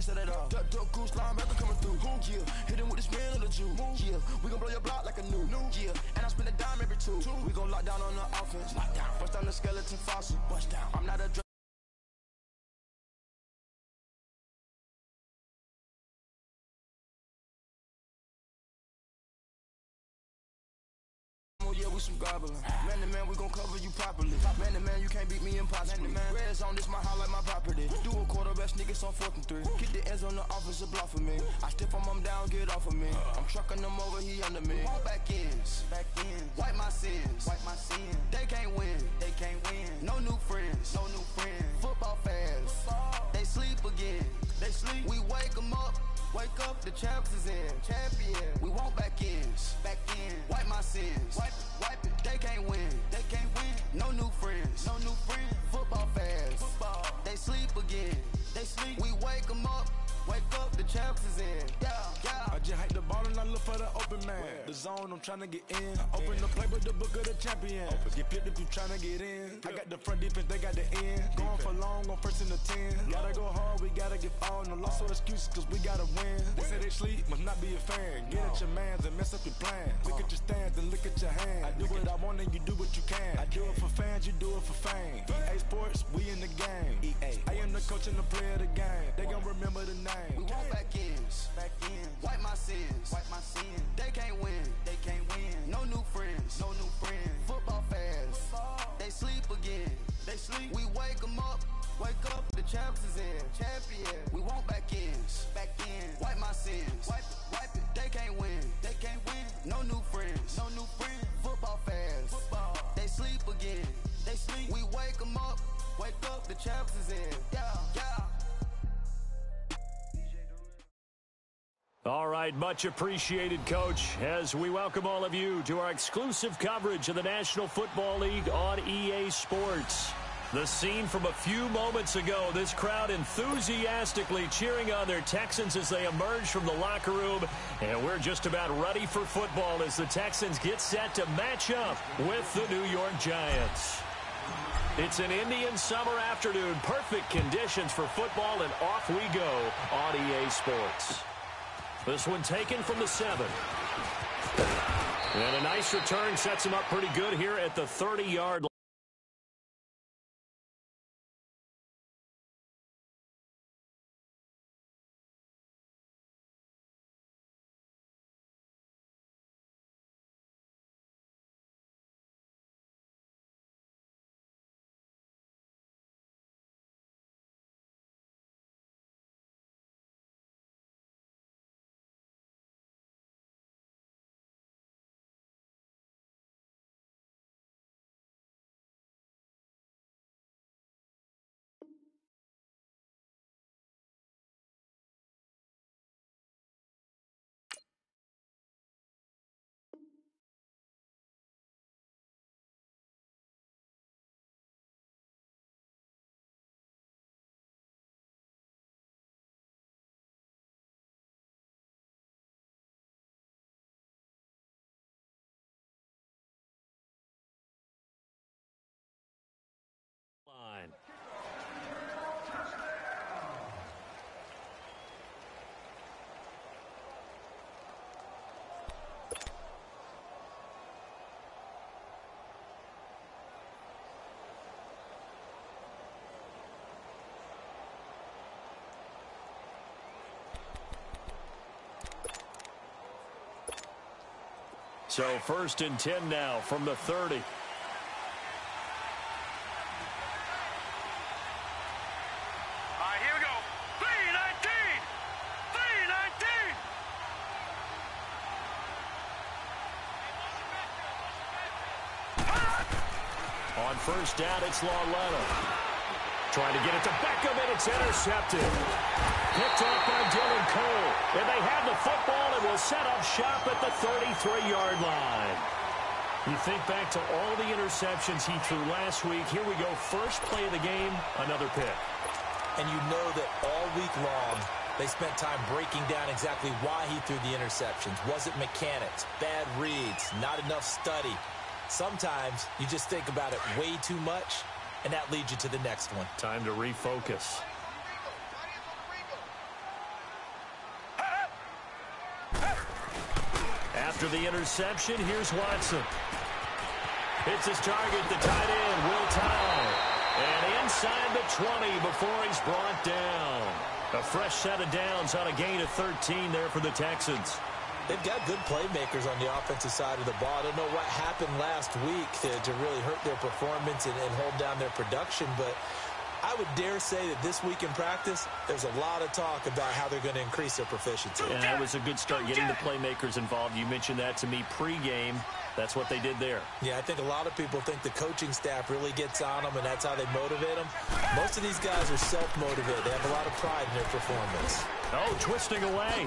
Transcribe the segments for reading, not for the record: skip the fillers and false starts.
and set it off. Duck, goose, linebacker coming through. Yeah, hit him with the spin of the juice. Yeah, we gon' blow your block like a new. Yeah, and I spend a dime every two. We gon' lock down on the offense. Bust down the skeleton fossil. Bust down. I'm not a yeah, we some gobbling. Man to man, we gon' cover you properly. Man to man, you can't beat me impossibly. Red zone, this my house like my property. Do a quarterback sneak, it's on 4th and 3. Get the ends on the offensive block for me. I step on him down, get off of me. I'm trucking them over, he under me. Back ends, wipe my sins. They can't win, No new friends, Football fast, they sleep again. We wake them up. Wake up, the champs is in. Champion. We want back ends. Wipe my sins. Wipe it. They can't win. No new friends. Football fast. They sleep again. We wake them up. Wake up, the champs is in. Yeah. I just hike the ball and I look for the open man. The zone, I'm trying to get in. Open the play with the book of the champion. Get flipped if you trying to get in. I got the front defense, they got the end. Going for long on 1st and 10. Gotta go hard, we gotta give all. No loss or excuses, cause we gotta win. They say they sleep, must not be a fan. Get at your mans and mess up your plans. Look at your stands and look at your hands. I do what I want and you do what you can. I do it for fans, you do it for fame. EA Sports, we in the game. I am the coach and the player of the game. They gon' remember the name. We want back ends. Wipe my sins. They can't win. No new friends. Football fast. They sleep again. We wake them up. Wake up, the champs is in. Champion. We want back ends. Wipe my sins. Wipe it. They can't win. No new friends. Football fast. They sleep again. We wake them up. Wake up, the champs is in. Yeah. All right, much appreciated, Coach, as we welcome all of you to our exclusive coverage of the National Football League on EA Sports. The scene from a few moments ago, this crowd enthusiastically cheering on their Texans as they emerge from the locker room, and we're just about ready for football as the Texans get set to match up with the New York Giants. It's an Indian summer afternoon, perfect conditions for football, and off we go on EA Sports. This one taken from the 7. And a nice return sets him up pretty good here at the 30-yard line. So 1st and 10 now from the 30. All right, here we go. 319! 319! On 1st down, it's Lawletta. Trying to get it to Beckham, and it's intercepted. Picked off by Dylan Cole. And they have the football and will set up shop at the 33-yard line. You think back to all the interceptions he threw last week. Here we go. First play of the game, another pick. And you know that all week long, they spent time breaking down exactly why he threw the interceptions. Was it mechanics, bad reads, not enough study? Sometimes you just think about it way too much, and that leads you to the next one. Time to refocus. After the interception, here's Watson. Hits his target, the tight end, Will Tye. And inside the 20 before he's brought down. A fresh set of downs on a gain of 13 there for the Texans. They've got good playmakers on the offensive side of the ball. I don't know what happened last week to really hurt their performance and hold down their production, but I would dare say that this week in practice, there's a lot of talk about how they're going to increase their proficiency. And that was a good start getting the playmakers involved. You mentioned that to me pregame. That's what they did there. Yeah, I think a lot of people think the coaching staff really gets on them, and that's how they motivate them. Most of these guys are self-motivated. They have a lot of pride in their performance. Oh, twisting away.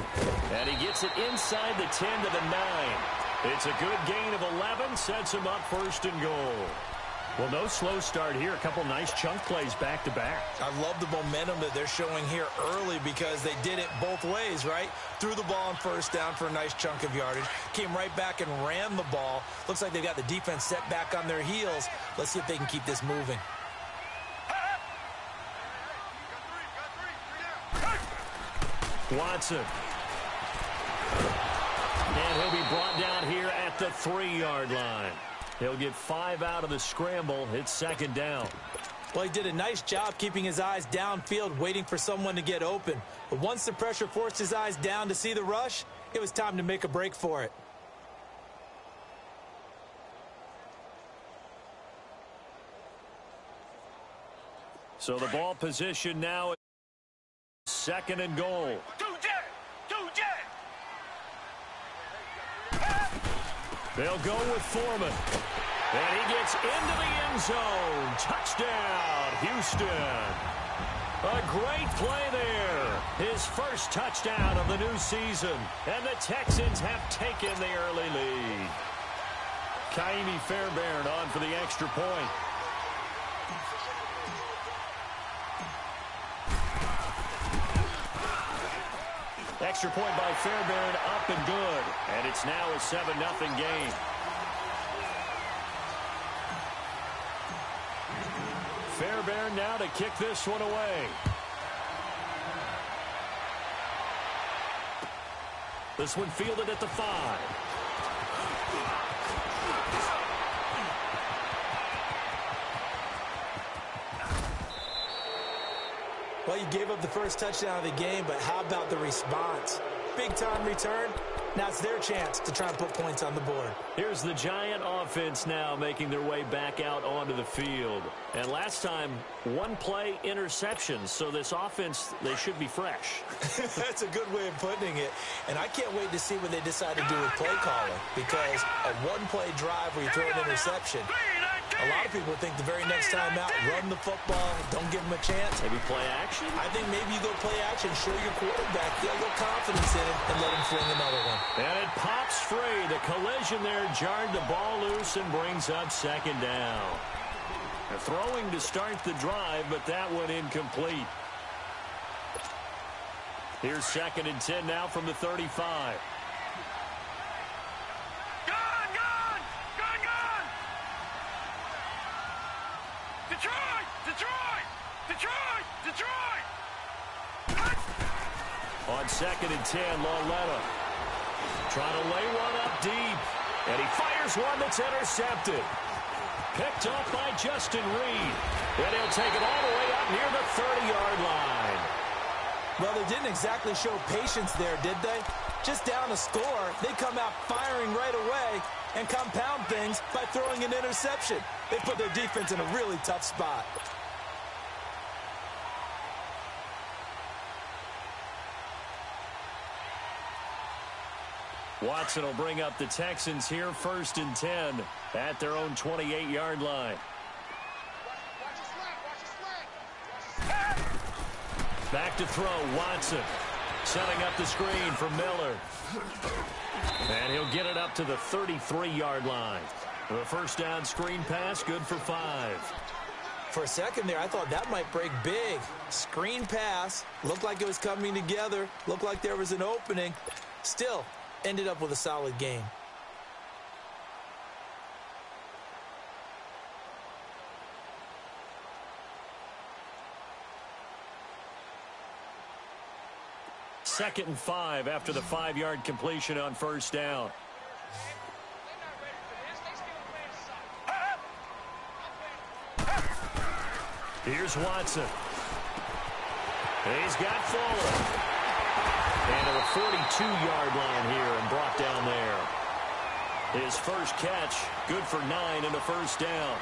And he gets it inside the 10 to the 9. It's a good gain of 11, sets him up first and goal. Well, no slow start here. A couple nice chunk plays back-to-back. I love the momentum that they're showing here early because they did it both ways, right? Threw the ball on first down for a nice chunk of yardage. Came right back and ran the ball. Looks like they've got the defense set back on their heels. Let's see if they can keep this moving. Watson. And he'll be brought down here at the 3-yard line. He'll get 5 out of the scramble. It's second down. Well, he did a nice job keeping his eyes downfield, waiting for someone to get open. But once the pressure forced his eyes down to see the rush, it was time to make a break for it. So the ball position now is second and goal. They'll go with Foreman. And he gets into the end zone. Touchdown, Houston. A great play there. His first touchdown of the new season. And the Texans have taken the early lead. Kaimi Fairbairn on for the extra point. Extra point by Fairbairn, up and good. And it's now a 7-0 game. Fairbairn now to kick this one away. This one fielded at the 5. Well, you gave up the first touchdown of the game, but how about the response? Big-time return. Now it's their chance to try and put points on the board. Here's the Giant offense now making their way back out onto the field. And last time, one play interceptions. So this offense, they should be fresh. That's a good way of putting it. And I can't wait to see what they decide to do with play calling. Because a one-play drive where you throw an interception, a lot of people think the very next time out, run the football, don't give them a chance. Maybe play action? I think maybe you go play action, show your quarterback, get a little confidence in it, and let him fling another one. And it pops free. The collision there jarred the ball loose and brings up second down. They're throwing to start the drive, but that one incomplete. Here's second and 10 now from the 35. On second and 10, Lauletta trying to lay one up deep. And he fires one that's intercepted. Picked up by Justin Reed. And he'll take it all the way up near the 30-yard line. Well, they didn't exactly show patience there, did they? Just down a score, they come out firing right away and compound things by throwing an interception. They put their defense in a really tough spot. Watson will bring up the Texans here, first and 10 at their own 28-yard line. Back to throw, Watson. Setting up the screen for Miller. And he'll get it up to the 33-yard line. The first down screen pass, good for 5. For a second there, I thought that might break big. Screen pass, looked like it was coming together, looked like there was an opening. Still, ended up with a solid game. Second and 5 after the 5-yard completion on first down. Here's Watson. He's got Fuller. And to the 42-yard line here and brought down there. His first catch, good for 9 and a first down.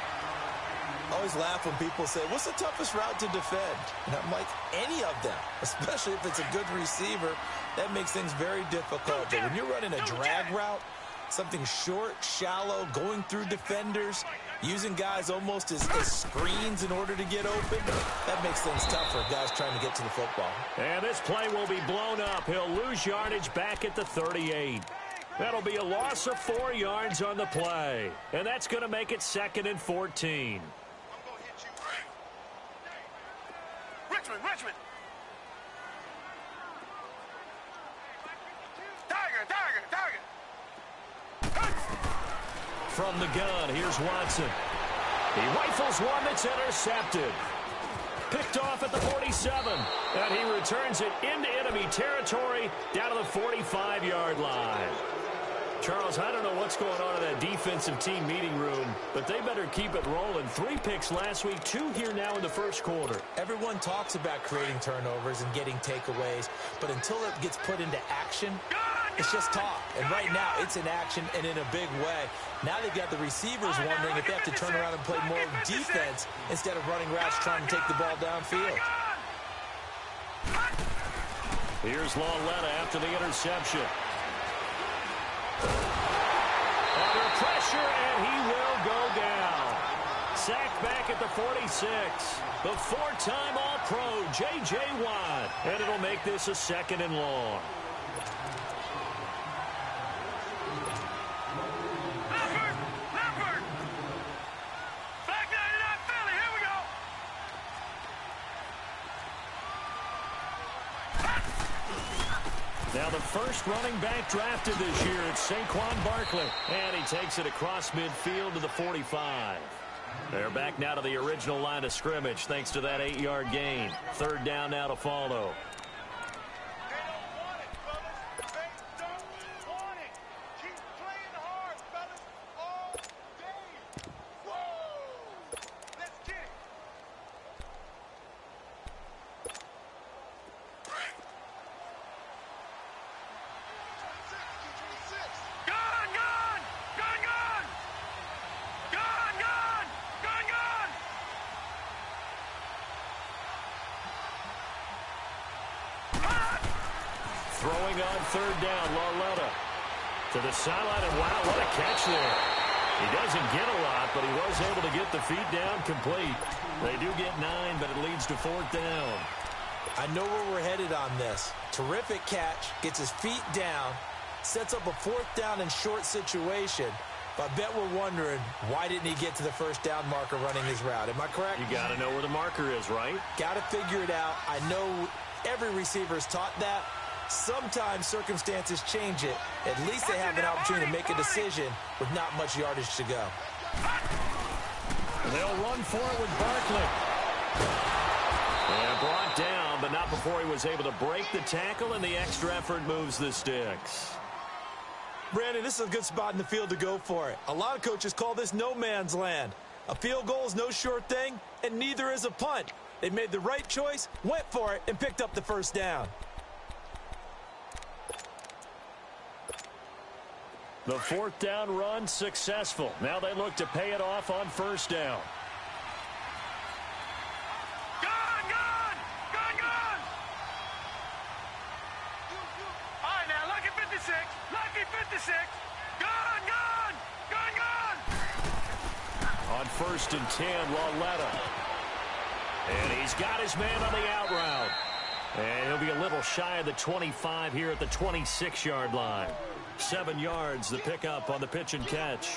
I always laugh when people say, what's the toughest route to defend? And I'm like, any of them, especially if it's a good receiver. That makes things very difficult. But when you're running a drag route, something short, shallow, going through defenders, using guys almost as screens in order to get open, that makes things tough for guys trying to get to the football. And this play will be blown up. He'll lose yardage back at the 38. That'll be a loss of 4 yards on the play. And that's going to make it 2nd and 14. Richmond. Tiger. From the gun, here's Watson. He rifles one that's intercepted. Picked off at the 47. And he returns it into enemy territory down to the 45-yard line. Charles, I don't know what's going on in that defensive team meeting room, but they better keep it rolling. 3 picks last week, 2 here now in the first quarter. Everyone talks about creating turnovers and getting takeaways, but until it gets put into action, it's just talk. And right now, it's in action and in a big way. Now they've got the receivers wondering if they have to turn around and play more defense instead of running routes trying to take the ball downfield. Here's Lauletta after the interception. Under pressure, and he will go down. Sacked back at the 46. The 4-time All-Pro, J.J. Watt. And it'll make this a 2nd and long. Leopard! Back 99 Philly, here we go! Now the first running back drafted this year, it's Saquon Barkley. And he takes it across midfield to the 45. They're back now to the original line of scrimmage thanks to that 8-yard gain. 3rd down now to follow. Throwing on 3rd down, Lauletta to the sideline, and wow, what a catch there. He doesn't get a lot, but he was able to get the feet down complete. They do get 9, but it leads to 4th down. I know where we're headed on this. Terrific catch, gets his feet down, sets up a 4th down and short situation. But I bet we're wondering, why didn't he get to the 1st down marker running his route? Am I correct? You got to know where the marker is, right? Got to figure it out. I know every receiver is taught that. Sometimes circumstances change it. At least they have an opportunity to make a decision with not much yardage to go. They'll run for it with Barkley. And brought down, but not before he was able to break the tackle, and the extra effort moves the sticks. Brandon, this is a good spot in the field to go for it. A lot of coaches call this no man's land. A field goal is no sure thing, and neither is a punt. They made the right choice, went for it, and picked up the 1st down. The 4th down run successful. Now they look to pay it off on 1st down. Gone! All right, now, lucky 56. Gone! On 1st and 10, Lauletta. And he's got his man on the out route. And he'll be a little shy of the 25 here at the 26-yard line. 7 yards, the pickup on the pitch and catch.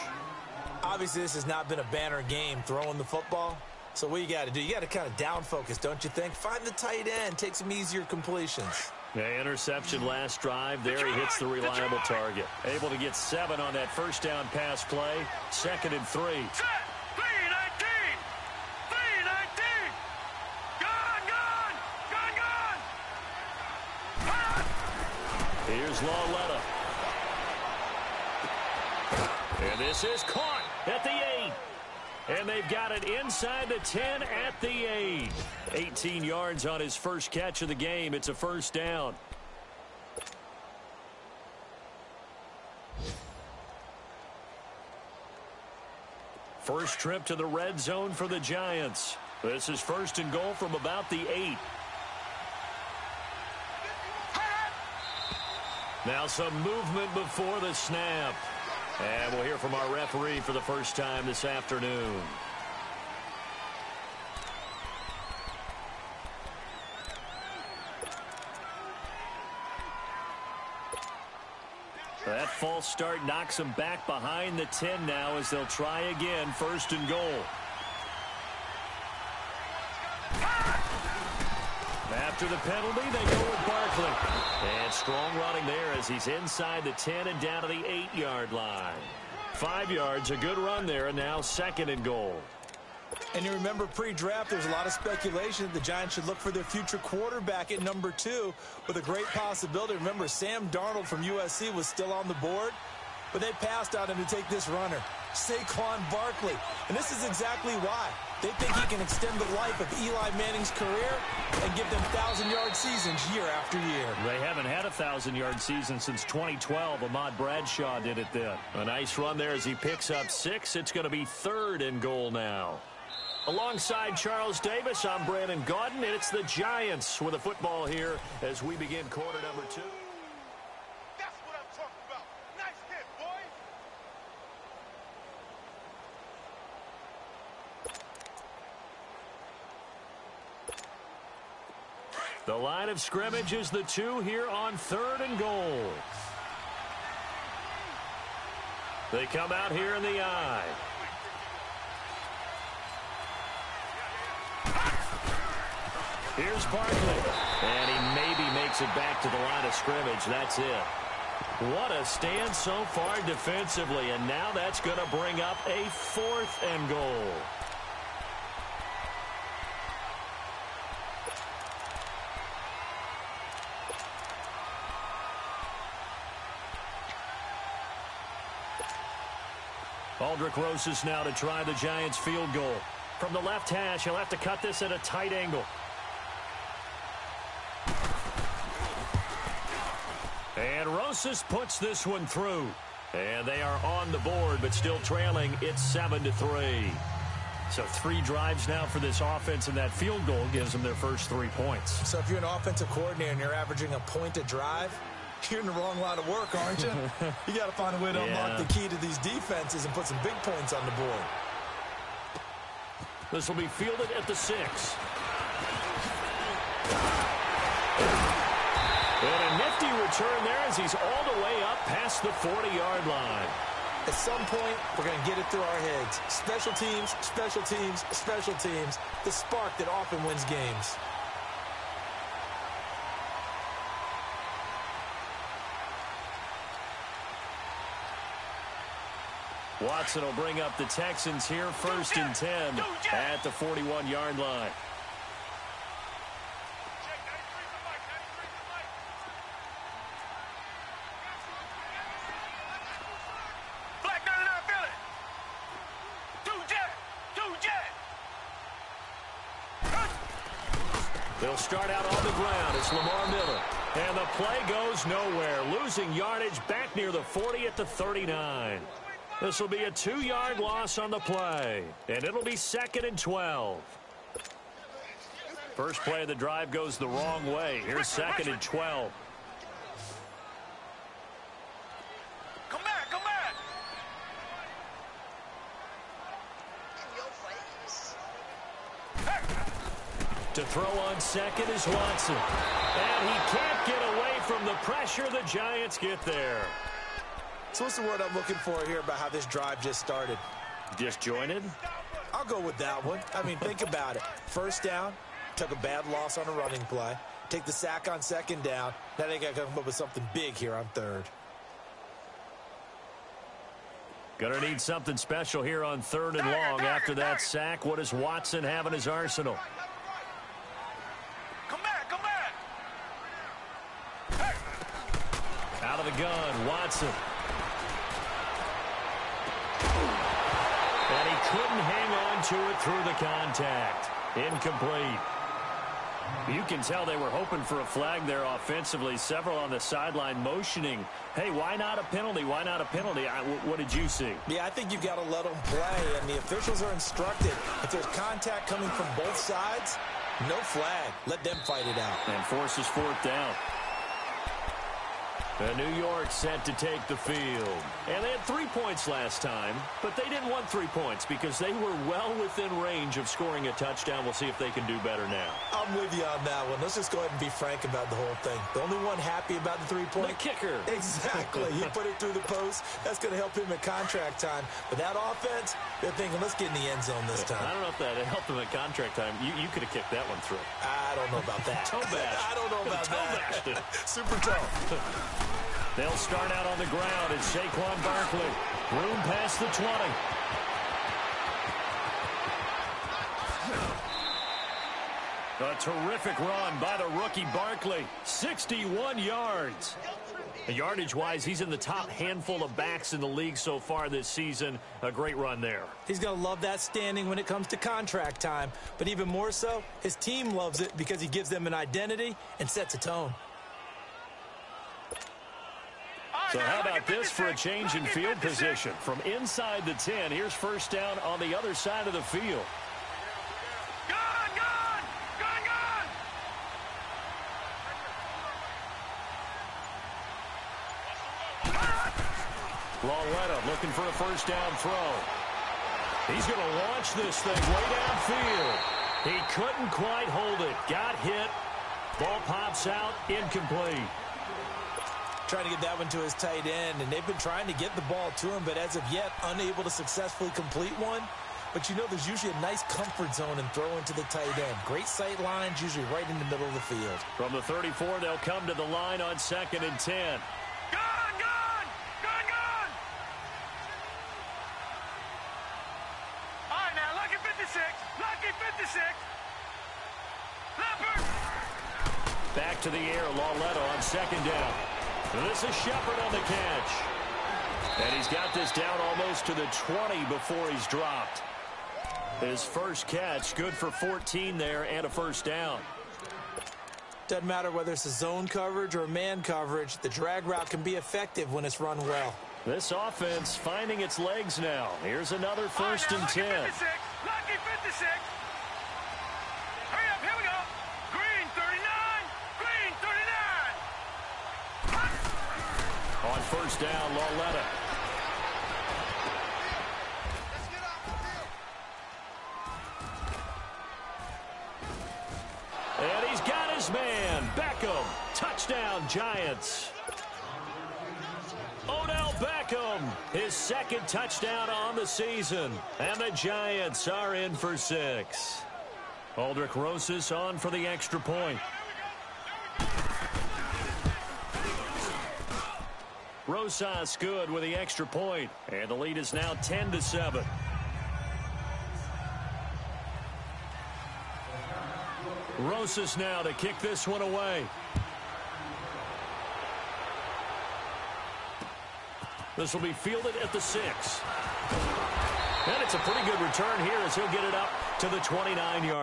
Obviously, this has not been a banner game throwing the football. So what you got to do, you got to kind of down focus, don't you think? Find the tight end, take some easier completions. Yeah, interception last drive. There he hits the reliable target. Able to get 7 on that 1st down pass play. 2nd and 3. Set! 319! Gone! Here's Lauletta. And this is caught at the 8. And they've got it inside the 10 at the 8. 18 yards on his first catch of the game. It's a first down. First trip to the red zone for the Giants. This is first and goal from about the 8. Now some movement before the snap. And we'll hear from our referee for the first time this afternoon. That false start knocks them back behind the 10 now as they'll try again, first and goal. After the penalty, they go with Barkley. And strong running there as he's inside the 10 and down to the 8-yard line. 5 yards, a good run there, and now second and goal. And you remember pre-draft, there's a lot of speculation that the Giants should look for their future quarterback at number 2 with a great possibility. Remember, Sam Darnold from USC was still on the board, but they passed on him to take this runner, Saquon Barkley. And this is exactly why. They think he can extend the life of Eli Manning's career and give them 1,000-yard seasons year after year. They haven't had a 1,000-yard season since 2012. Ahmad Bradshaw did it then. A nice run there as he picks up 6. It's going to be third and goal now. Alongside Charles Davis, I'm Brandon Gaudin, and it's the Giants with the football here as we begin quarter number 2. That's what I'm talking about. Nice hit, boy. The line of scrimmage is the 2 here on third and goal. They come out here in the I. Here's Barkley. And he maybe makes it back to the line of scrimmage. That's it. What a stand so far defensively. And now that's going to bring up a fourth and goal. Aldrick Rosas now to try the Giants field goal. From the left hash, he'll have to cut this at a tight angle. And Rosas puts this one through. And they are on the board, but still trailing. It's 7-3. So 3 drives now for this offense, and that field goal gives them their first 3 points. So if you're an offensive coordinator and you're averaging a point a drive, you're in the wrong line of work, aren't you? You got to find a way to unlock the key to these defenses and put some big points on the board. This will be fielded at the 6. And a nifty return there as he's all the way up past the 40-yard line. At some point, we're going to get it through our heads. Special teams, special teams, special teams. The spark that often wins games. Watson will bring up the Texans here first and 10 at the 41-yard line. They'll start out on the ground. It's Lamar Miller. And the play goes nowhere. Losing yardage back near the 40 at the 39. This will be a 2-yard loss on the play. And it'll be 2nd and 12. First play of the drive goes the wrong way. Here's 2nd and 12. Come back, come back. To throw on second is Watson. And he can't get away from the pressure. The Giants get there. So what's the word I'm looking for here about how this drive just started? Disjointed? I'll go with that one. I mean, think about it. First down, took a bad loss on a running play. Take the sack on second down. Now they got to come up with something big here on third. Gonna need something special here on third and long. After that sack, what does Watson have in his arsenal? Come back, come back. Out of the gun, Watson. couldn't hang on to it through the contact. Incomplete. You can tell they were hoping for a flag there offensively. Several on the sideline motioning, hey, why not a penalty? Why not a penalty? What did you see? Yeah, I think you've got to let them play, and the officials are instructed. If there's contact coming from both sides, no flag. Let them fight it out. And forces fourth down. And New York set to take the field. And they had 3 points last time, but they didn't want 3 points because they were well within range of scoring a touchdown. We'll see if they can do better now. I'm with you on that one. Let's just go ahead and be frank about the whole thing. The only one happy about the 3-point. The kicker. Exactly. He put it through the post. That's going to help him at contract time. But that offense, they're thinking, let's get in the end zone this time. I don't know if that helped them at contract time. You could have kicked that one through. I don't know about that. Toe bash. I don't know about that. Super toe. They'll start out on the ground. It's Saquon Barkley. Room past the 20. A terrific run by the rookie Barkley. 61 yards. Yardage-wise, he's in the top handful of backs in the league so far this season. A great run there. He's going to love that standing when it comes to contract time. But even more so, his team loves it because he gives them an identity and sets a tone. So how about this for a change in field position? From inside the 10, here's first down on the other side of the field. Lawletta looking for a first down throw. He's going to launch this thing way downfield. He couldn't quite hold it. Got hit. Ball pops out. Incomplete. Trying to get that one to his tight end, and they've been trying to get the ball to him, but as of yet, unable to successfully complete one. But you know there's usually a nice comfort zone and throw into the tight end. Great sight lines, usually right in the middle of the field. From the 34, they'll come to the line on 2nd and 10. All right, now, lucky 56. Lucky 56. Leopard. Back to the air, Lawletta on 2nd down. This is Shepard on the catch. And he's got this down almost to the 20 before he's dropped. His first catch, good for 14 there and a first down. Doesn't matter whether it's a zone coverage or a man coverage, the drag route can be effective when it's run well. This offense finding its legs now. Here's another first and 10. Lucky 56. Lucky 56. Hurry up, here we go. Green 39. Green 39. On first down, Lawletta. And he's got his man, Beckham. Touchdown, Giants. Odell Beckham, his second touchdown on the season. And the Giants are in for 6. Aldrich Rosas on for the extra point. Rosas good with the extra point. And the lead is now 10-7. Rosas now to kick this one away. This will be fielded at the 6. And it's a pretty good return here as he'll get it up to the 29-yard.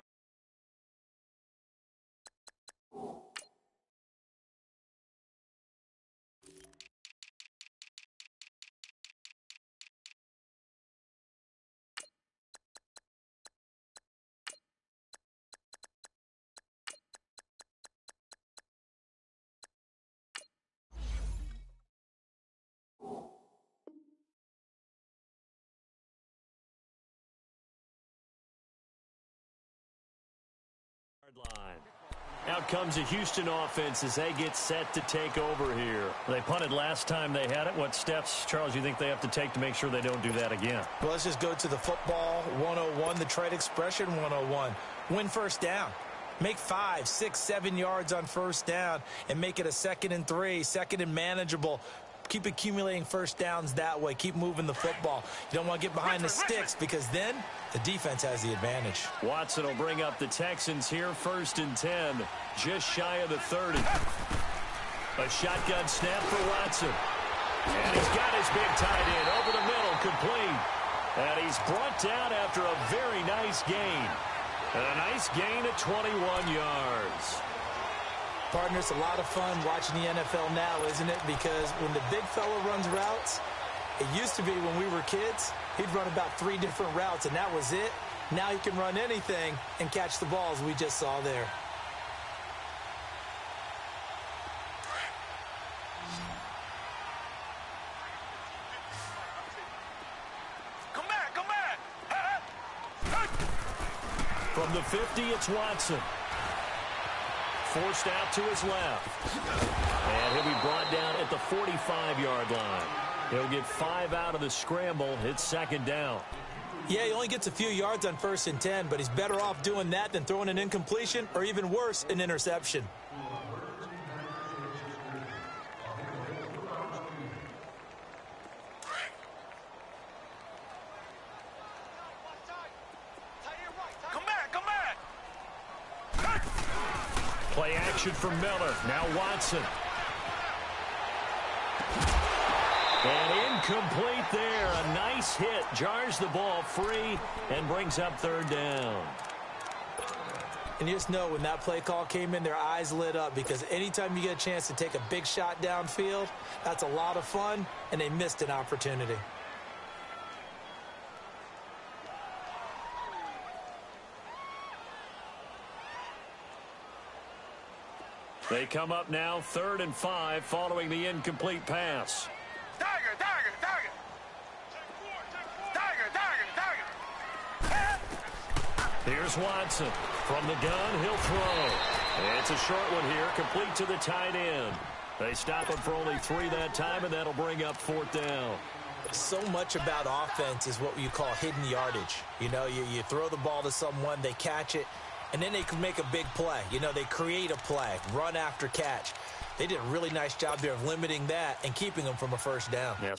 Line. Out comes a Houston offense as they get set to take over here. They punted last time they had it. What steps, Charles, you think they have to take to make sure they don't do that again? Well, let's just go to the football 101, the trade expression 101. Win first down. Make 5, 6, 7 yards on first down and make it a 2nd and 3, 2nd and manageable. Keep accumulating first downs that way. Keep moving the football. You don't want to get behind the sticks because then the defense has the advantage. Watson will bring up the Texans here, 1st and 10, just shy of the 30. A shotgun snap for Watson. And he's got his big tight end over the middle, complete. And he's brought down after a very nice gain. And a nice gain at 21 yards. Partner, it's a lot of fun watching the NFL now, isn't it? Because when the big fella runs routes, it used to be when we were kids, he'd run about 3 different routes, and that was it. Now he can run anything and catch the balls we just saw there. Come back, come back. From the 50, it's Watson. Forced out to his left. And he'll be brought down at the 45-yard line. He'll get 5 out of the scramble. It's second down. Yeah, he only gets a few yards on 1st and 10, but he's better off doing that than throwing an incompletion or even worse, an interception. Come back, come back. Play action from Miller. Now Watson. And incomplete there. A nice hit. Jars the ball free and brings up 3rd down. And you just know when that play call came in, their eyes lit up, because anytime you get a chance to take a big shot downfield, that's a lot of fun, and they missed an opportunity. They come up now 3rd and 5 following the incomplete pass. Tiger, tiger, tiger. Tiger, tiger, tiger. Here's Watson. From the gun, he'll throw. It's a short one here, complete to the tight end. They stop him for only 3 that time, and that'll bring up 4th down. So much about offense is what you call hidden yardage. You know, you throw the ball to someone, they catch it, and then they can make a big play. You know, they create a play, run after catch. They did a really nice job there of limiting that and keeping them from a 1st down. Yes.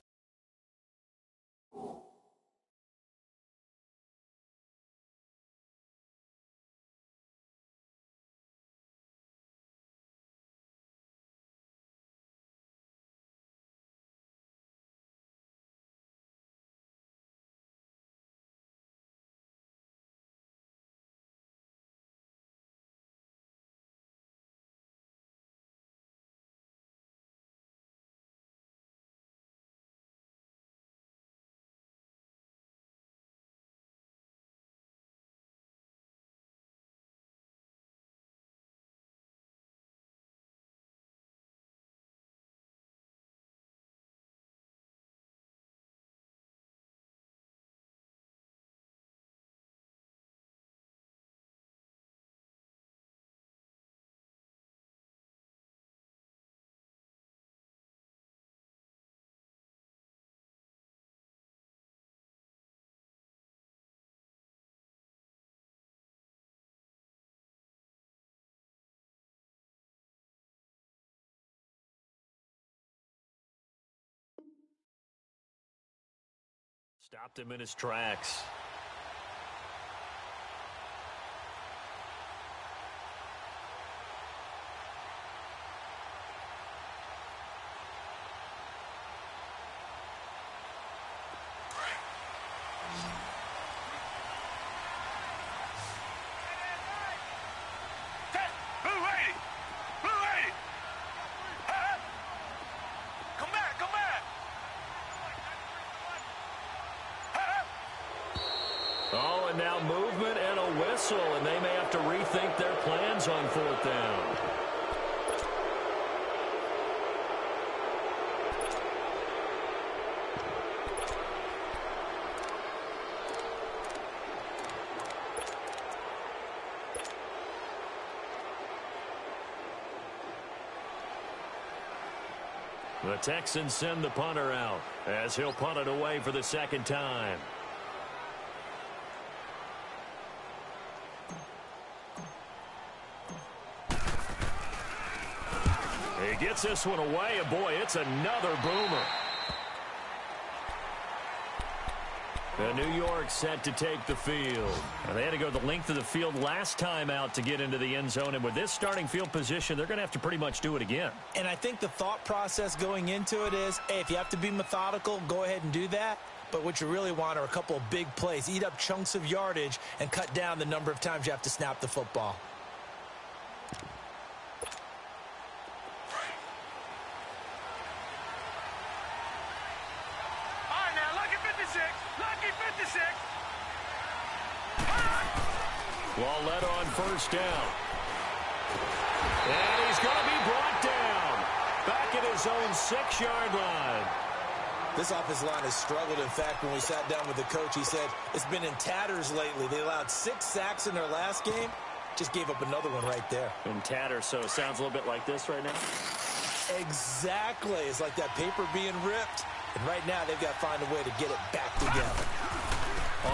Stopped him in his tracks. Blue 80. Blue 80. Come back, come back. Oh, and now movement and a whistle, and they may have to rethink their plans on 4th down. The Texans send the punter out as he'll punt it away for the 2nd time. He gets this one away, and boy, it's another boomer. And New York set to take the field. And they had to go the length of the field last time out to get into the end zone. And with this starting field position, they're going to have to pretty much do it again. And I think the thought process going into it is, hey, if you have to be methodical, go ahead and do that. But what you really want are a couple of big plays. Eat up chunks of yardage and cut down the number of times you have to snap the football. All right, now, lucky 56. Lucky 56. Lauletta on first down. And he's going to be brought down. Back at his own 6-yard line. This offensive line has struggled. In fact, when we sat down with the coach, he said it's been in tatters lately. They allowed 6 sacks in their last game. Just gave up another one right there. In tatters, so it sounds a little bit like this right now? Exactly. It's like that paper being ripped. And right now, they've got to find a way to get it back together.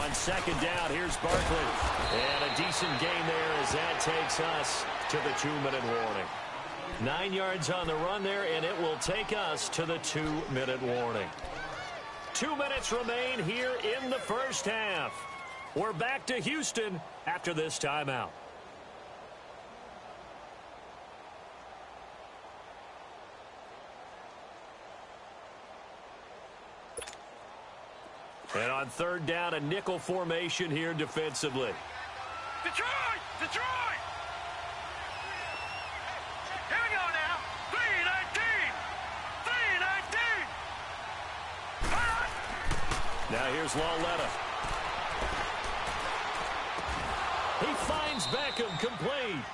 On second down, here's Barkley. And a decent gain there as that takes us to the 2-minute warning. 9 yards on the run there, and it will take us to the 2-minute warning. 2 minutes remain here in the first half. We're back to Houston after this timeout. And on third down, a nickel formation here defensively. Detroit! Detroit! Here we go now. 3-19. 3-19. Now here's Lauletta. He finds Beckham complete.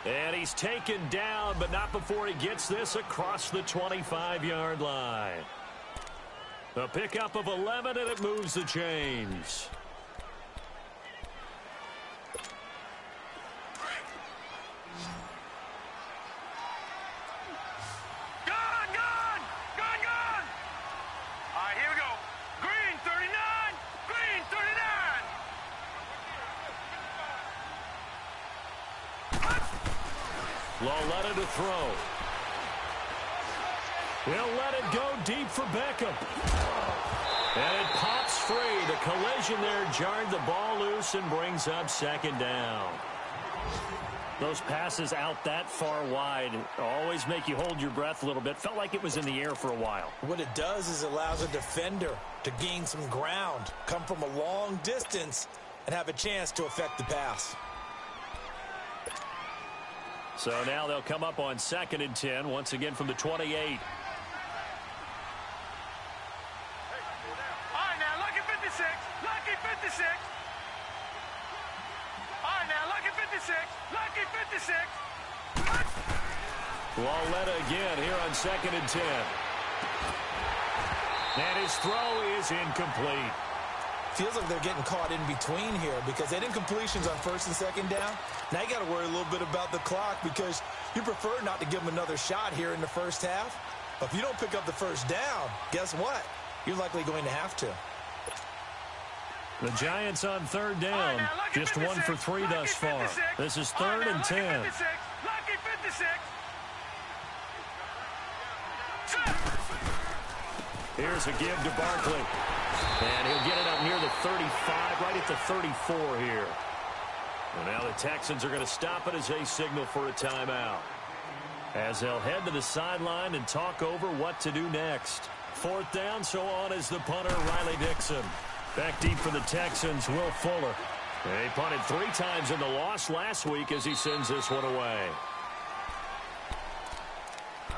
And he's taken down, but not before he gets this across the 25-yard line. A pickup of 11, and it moves the chains. Gone! Gone! Gone! Gone! All right, here we go. Green 39. Green 39. Lauletta to throw. He'll let it go deep for Beckham. And it pops free. The collision there jarred the ball loose and brings up second down. Those passes out that far wide always make you hold your breath a little bit. Felt like it was in the air for a while. What it does is it allows a defender to gain some ground, come from a long distance, and have a chance to affect the pass. So now they'll come up on 2nd and 10, once again from the 28. Lucky 56. All right, now, lucky 56. Lucky 56. Lauletta again here on 2nd and 10. And his throw is incomplete. Feels like they're getting caught in between here because they had incompletions on 1st and 2nd down. Now you got to worry a little bit about the clock because you prefer not to give them another shot here in the first half. But if you don't pick up the first down, guess what? You're likely going to have to. The Giants on 3rd down. Just 1 for 3 thus far. This is 3rd and 10. Lucky 56. Here's a give to Barkley. And he'll get it up near the 35, right at the 34 here. And now the Texans are going to stop it as they signal for a timeout. As they'll head to the sideline and talk over what to do next. 4th down, so on is the punter, Riley Dixon. Back deep for the Texans, Will Fuller. He punted 3 times in the loss last week as he sends this one away.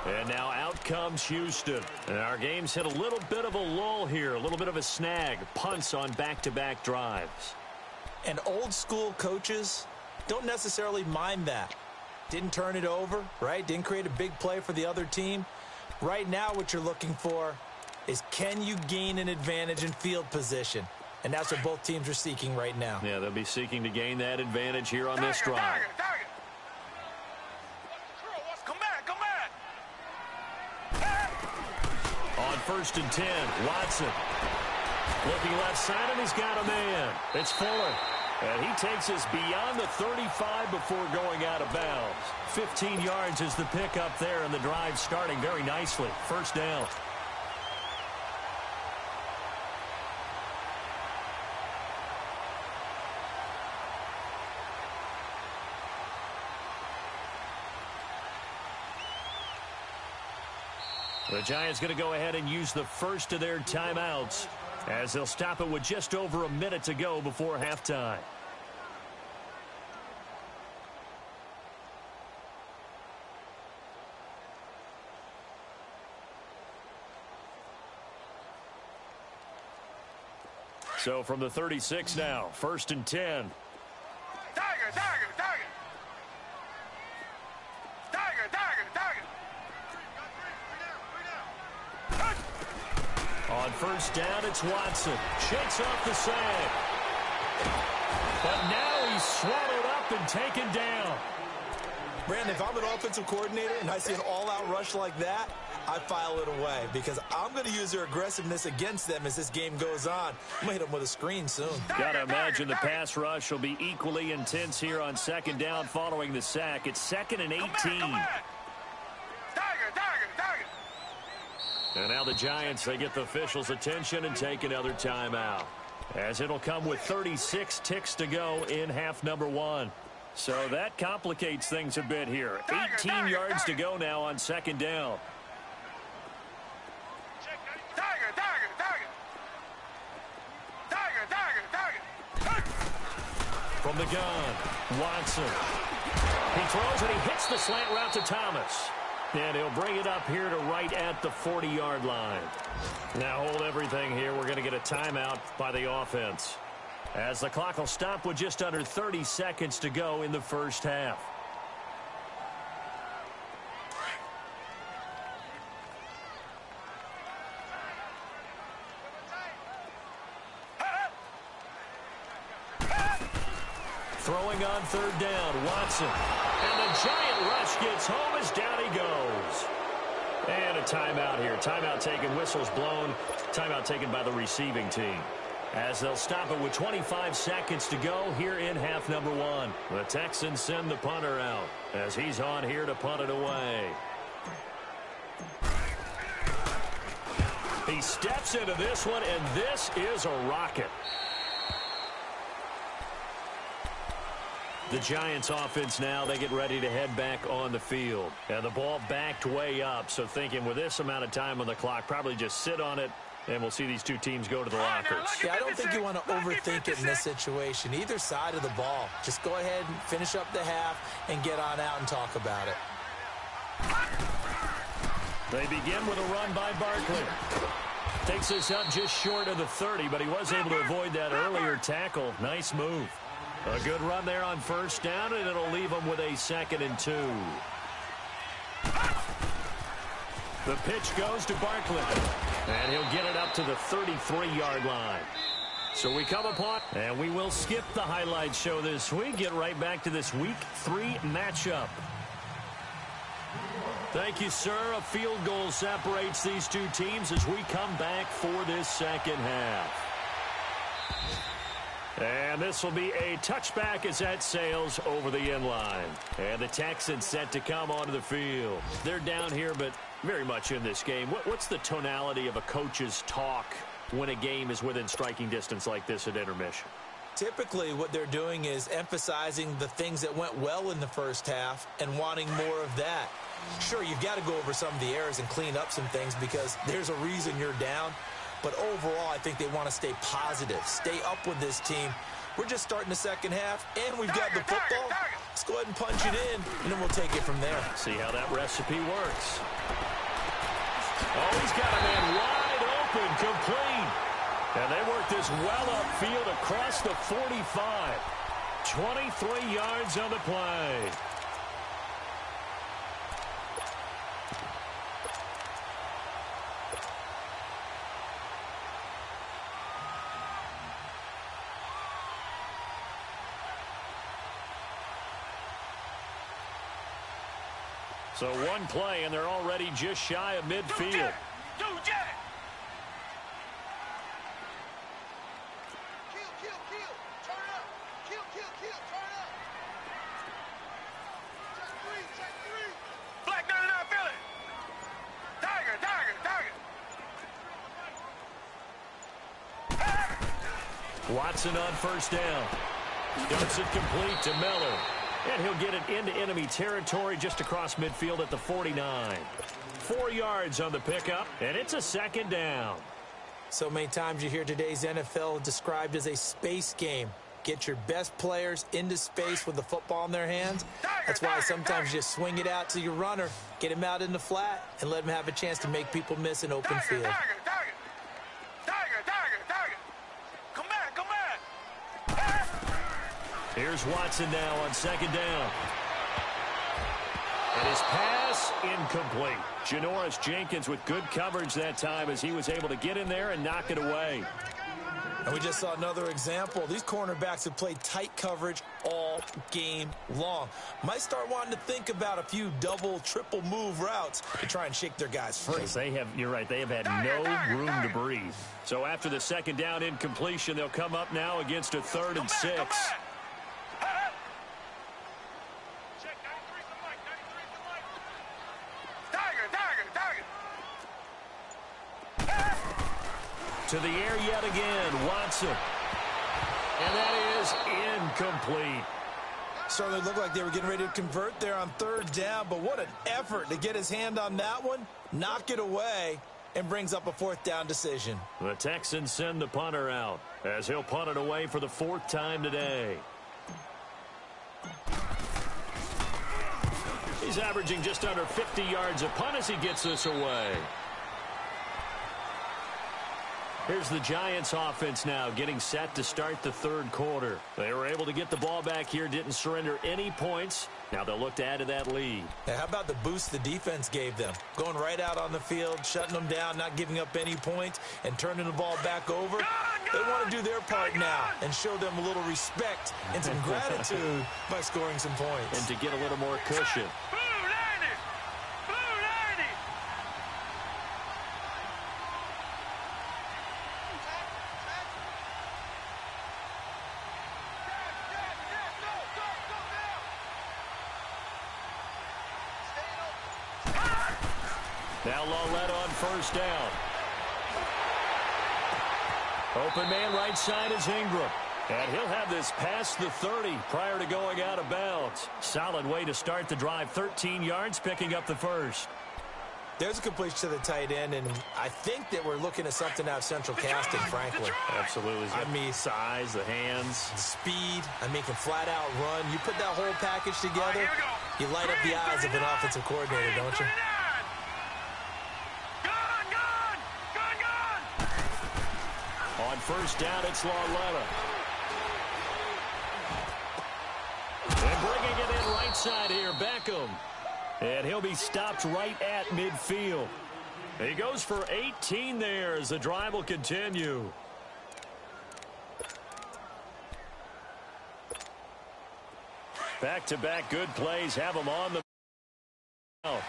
And now out comes Houston. And our game's hit a little bit of a lull here, a little bit of a snag. Punts on back-to-back drives. And old-school coaches don't necessarily mind that. Didn't turn it over, right? Didn't create a big play for the other team. Right now what you're looking for is can you gain an advantage in field position? And that's what both teams are seeking right now. Yeah, they'll be seeking to gain that advantage here on this drive. Target. Come back. On 1st and 10, Watson. Looking left side, and he's got a man. It's Fuller. And he takes us beyond the 35 before going out of bounds. 15 yards is the pickup there, and the drive starting very nicely. 1st down. The Giants going to go ahead and use the first of their timeouts. as they'll stop it with just over a minute to go before halftime. So from the 36 now, 1st and 10. Tiger, Tiger, Tiger. Tiger, Tiger, Tiger. On 1st down, it's Watson. Shakes off the sag. But now he's swallowed up and taken down. Brandon, if I'm an offensive coordinator and I see an all-out rush like that, I file it away because I'm going to use their aggressiveness against them as this game goes on. I'm going to hit them with a screen soon. Got to imagine the pass rush will be equally intense here on 2nd down following the sack. It's 2nd and 18. Tiger, Tiger, Tiger. And now the Giants, they get the officials' attention and take another timeout, as it'll come with 36 ticks to go in half number 1. So that complicates things a bit here. 18 yards to go now on 2nd down. Tiger, Tiger, Tiger. Tiger, Tiger, Tiger. From the gun, Watson. He throws and he hits the slant route to Thomas. And he'll bring it up here to right at the 40-yard line. Now hold everything here. We're going to get a timeout by the offense, as the clock will stop with just under 30 seconds to go in the first half. Throwing on 3rd down, Watson. And the giant rush gets home as down he goes. And a timeout here. Timeout taken, whistles blown. Timeout taken by the receiving team, as they'll stop it with 25 seconds to go here in half number 1. The Texans send the punter out, as he's on here to punt it away. He steps into this one, and this is a rocket. The Giants offense now, they get ready to head back on the field. And the ball backed way up, so thinking with this amount of time on the clock, probably just sit on it, and we'll see these two teams go to the lockers. Yeah, I don't think you want to overthink it in this situation. Either side of the ball. Just go ahead and finish up the half and get on out and talk about it. They begin with a run by Barkley. Takes this up just short of the 30, but he was able to avoid that earlier tackle. Nice move. A good run there on 1st down, and it'll leave him with a 2nd and 2. The pitch goes to Barkley, and he'll get it up to the 33-yard line. So we come upon, and we will skip the highlight show this week. Get right back to this Week 3 matchup. Thank you, sir. A field goal separates these two teams as we come back for this second half. And this will be a touchback as that sails over the end line. And the Texans set to come onto the field. They're down here, but very much in this game. What's the tonality of a coach's talk when a game is within striking distance like this at intermission? Typically, what they're doing is emphasizing the things that went well in the first half and wanting more of that. Sure, you've got to go over some of the errors and clean up some things because there's a reason you're down. But overall, I think they want to stay positive, stay up with this team. We're just starting the second half, and we've got the football. Let's go ahead and punch it in, and then we'll take it from there. See how that recipe works. Oh, he's got a man wide open, complete. And they work this well upfield across the 45. 23 yards on the play. So one play, and they're already just shy of midfield. Black 99 Philly. Tiger, Tiger, Tiger. Watson on 1st down. Dumps it complete to Miller. And he'll get it into enemy territory just across midfield at the 49. 4 yards on the pickup, and it's a 2nd down. So many times you hear today's NFL described as a space game. Get your best players into space with the football in their hands. That's why sometimes you just swing it out to your runner, get him out in the flat, and let him have a chance to make people miss an open field. Come back. Here's Watson now on second down. And his pass incomplete. Janoris Jenkins with good coverage that time as he was able to get in there and knock it away. And we just saw another example. These cornerbacks have played tight coverage all game long. Might start wanting to think about a few double, triple move routes to try and shake their guys free. Yes, you're right, they have had no room to breathe. So after the second down incompletion, they'll come up now against a 3rd and 6. To the air yet again, Watson. And that is incomplete. Certainly looked like they were getting ready to convert there on 3rd down, but what an effort to get his hand on that one, knock it away, and brings up a 4th down decision. The Texans send the punter out as he'll punt it away for the 4th time today. He's averaging just under 50 yards a punt as he gets this away. Here's the Giants offense now getting set to start the 3rd quarter. They were able to get the ball back here, didn't surrender any points. Now they'll look to add to that lead. Now, how about the boost the defense gave them? Going right out on the field, shutting them down, not giving up any points, and turning the ball back over. They want to do their part now and show them a little respect and some gratitude by scoring some points. And to get a little more cushion. Now Lawlett on 1st down. Open man right side is Ingram. And he'll have this past the 30 prior to going out of bounds. Solid way to start the drive. 13 yards, picking up the 1st. There's a completion to the tight end, and I think that we're looking at something out of central casting, frankly. Absolutely. I mean, size, the hands. The speed. I mean, can flat out run. You put that whole package together, you light up the eyes of an offensive coordinator, don't you? On 1st down, it's Lawlett. And bringing it in right side here, Beckham. And he'll be stopped right at midfield. He goes for 18 there as the drive will continue. Back-to-back good plays have him on the mouth.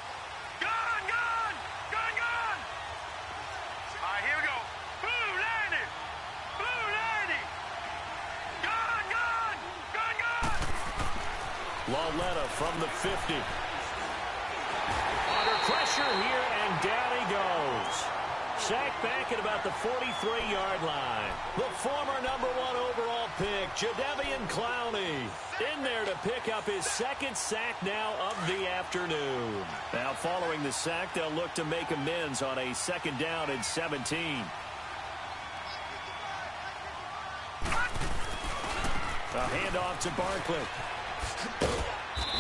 Lawlett from the 50. Under pressure here, and down he goes. Sacked back at about the 43-yard line. The former #1 overall pick, Jadeveon Clowney, in there to pick up his 2nd sack now of the afternoon. Now following the sack, they'll look to make amends on a 2nd down and 17. A handoff to Barkley.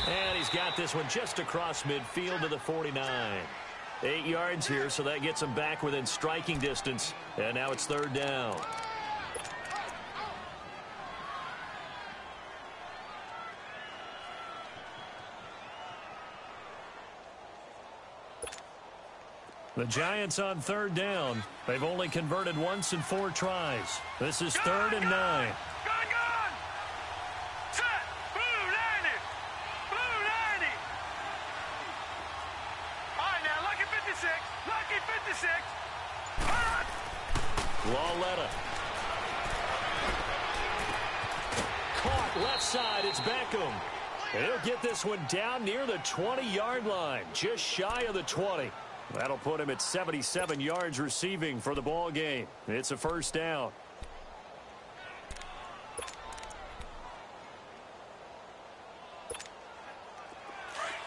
And he's got this one just across midfield to the 49. 8 yards here, so that gets him back within striking distance. And now it's 3rd down. The Giants on 3rd down. They've only converted once in 4 tries. This is 3rd and 9. Lawlett. Caught left side. It's Beckham. He'll get this one down near the 20-yard line. Just shy of the 20. That'll put him at 77 yards receiving for the ball game. It's a 1st down.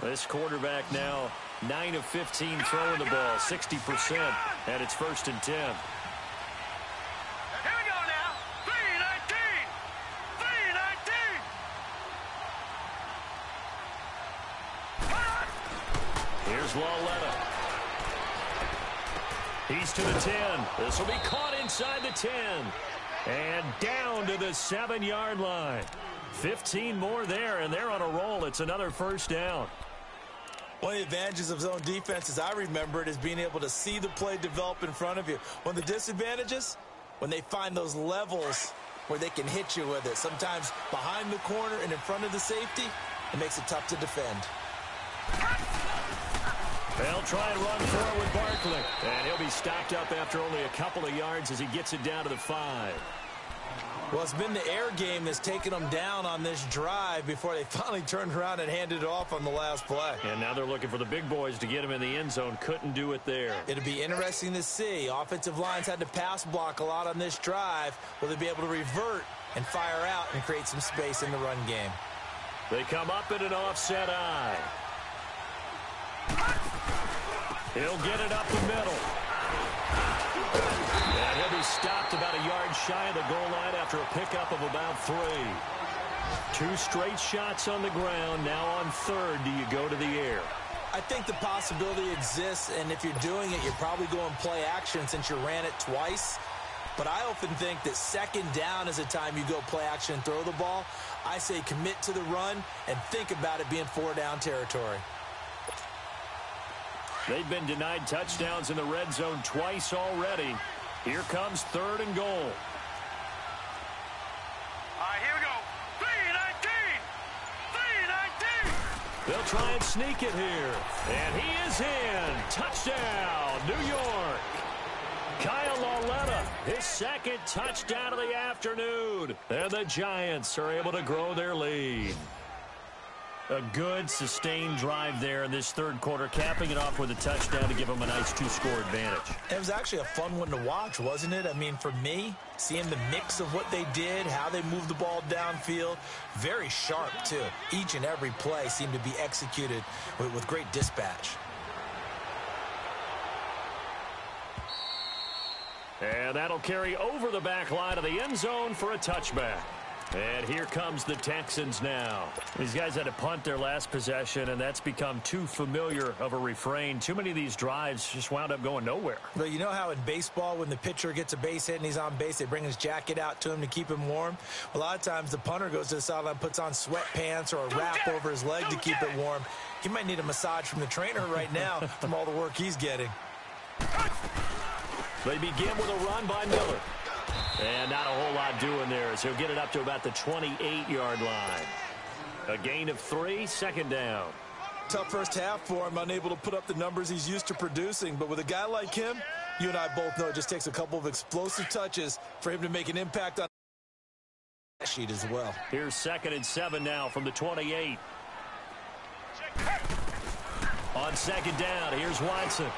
This quarterback now 9 of 15 throwing the ball, 60%, and it's 1st and 10. Lauletta. He's to the 10. This will be caught inside the 10. And down to the 7-yard line. 15 more there, and they're on a roll. It's another first down. One of the advantages of zone defense, as I remember it, is being able to see the play develop in front of you. One of the disadvantages, when they find those levels where they can hit you with it. Sometimes behind the corner and in front of the safety, it makes it tough to defend. They'll try and run forward with Barkley. And he'll be stopped up after only a couple of yards as he gets it down to the 5. Well, it's been the air game that's taken them down on this drive before they finally turned around and handed it off on the last play. And now they're looking for the big boys to get him in the end zone. Couldn't do it there. It'll be interesting to see. Offensive lines had to pass block a lot on this drive. Will they be able to revert and fire out and create some space in the run game? They come up in an offset eye. He'll get it up the middle. And he'll be stopped about a yard shy of the goal line after a pickup of about 3. 2 straight shots on the ground. Now on third, do you go to the air? I think the possibility exists, and if you're doing it, you're probably going play action since you ran it twice. But I often think that second down is a time you go play action and throw the ball. I say commit to the run and think about it being 4-down territory. They've been denied touchdowns in the red zone twice already. Here comes 3rd and goal. All right, here we go. 3-19. 3-19. They'll try and sneak it here. And he is in. Touchdown, New York. Kyle Lauletta, his 2nd touchdown of the afternoon. And the Giants are able to grow their lead. A good, sustained drive there in this 3rd quarter, capping it off with a touchdown to give them a nice 2-score advantage. It was actually a fun one to watch, wasn't it? I mean, for me, seeing the mix of what they did, how they moved the ball downfield, very sharp, too. Each and every play seemed to be executed with great dispatch. And that'll carry over the back line of the end zone for a touchback. And here comes the Texans now. These guys had to punt their last possession, and that's become too familiar of a refrain. Too many of these drives just wound up going nowhere. But you know how in baseball, when the pitcher gets a base hit and he's on base, they bring his jacket out to him to keep him warm? A lot of times the punter goes to the sideline, puts on sweatpants or a wrap over his leg to keep it warm. He might need a massage from the trainer right now from all the work he's getting. They begin with a run by Miller. And not a whole lot doing there as he'll get it up to about the 28-yard line. A gain of 3, 2nd down. Tough first half for him, unable to put up the numbers he's used to producing. But with a guy like him, you and I both know it just takes a couple of explosive touches for him to make an impact on the sheet as well. Here's 2nd and 7 now from the 28. On 2nd down, here's Watson.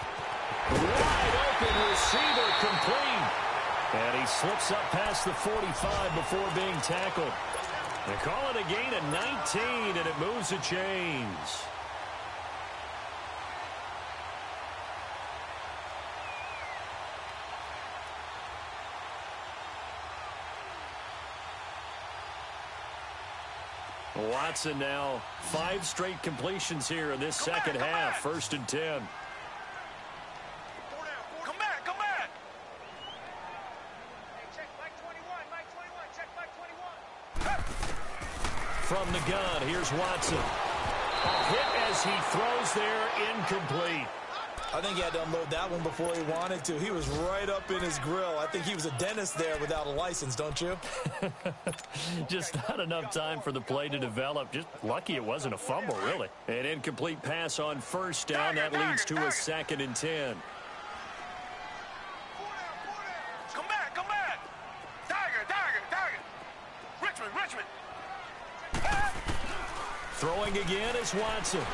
Wide open receiver complete. And he slips up past the 45 before being tackled. They call it a gain of 19, and it moves the chains. Watson now 5 straight completions here in this second half. 1st and 10. From the gun, here's Watson. A hit as he throws there, incomplete. I think he had to unload that one before he wanted to. He was right up in his grill. I think he was a dentist there without a license, don't you? Just not enough time for the play to develop. Just lucky it wasn't a fumble, really. An incomplete pass on 1st down. That leads to a 2nd and 10. Come back. Tiger. Richmond. Throwing again is Watson.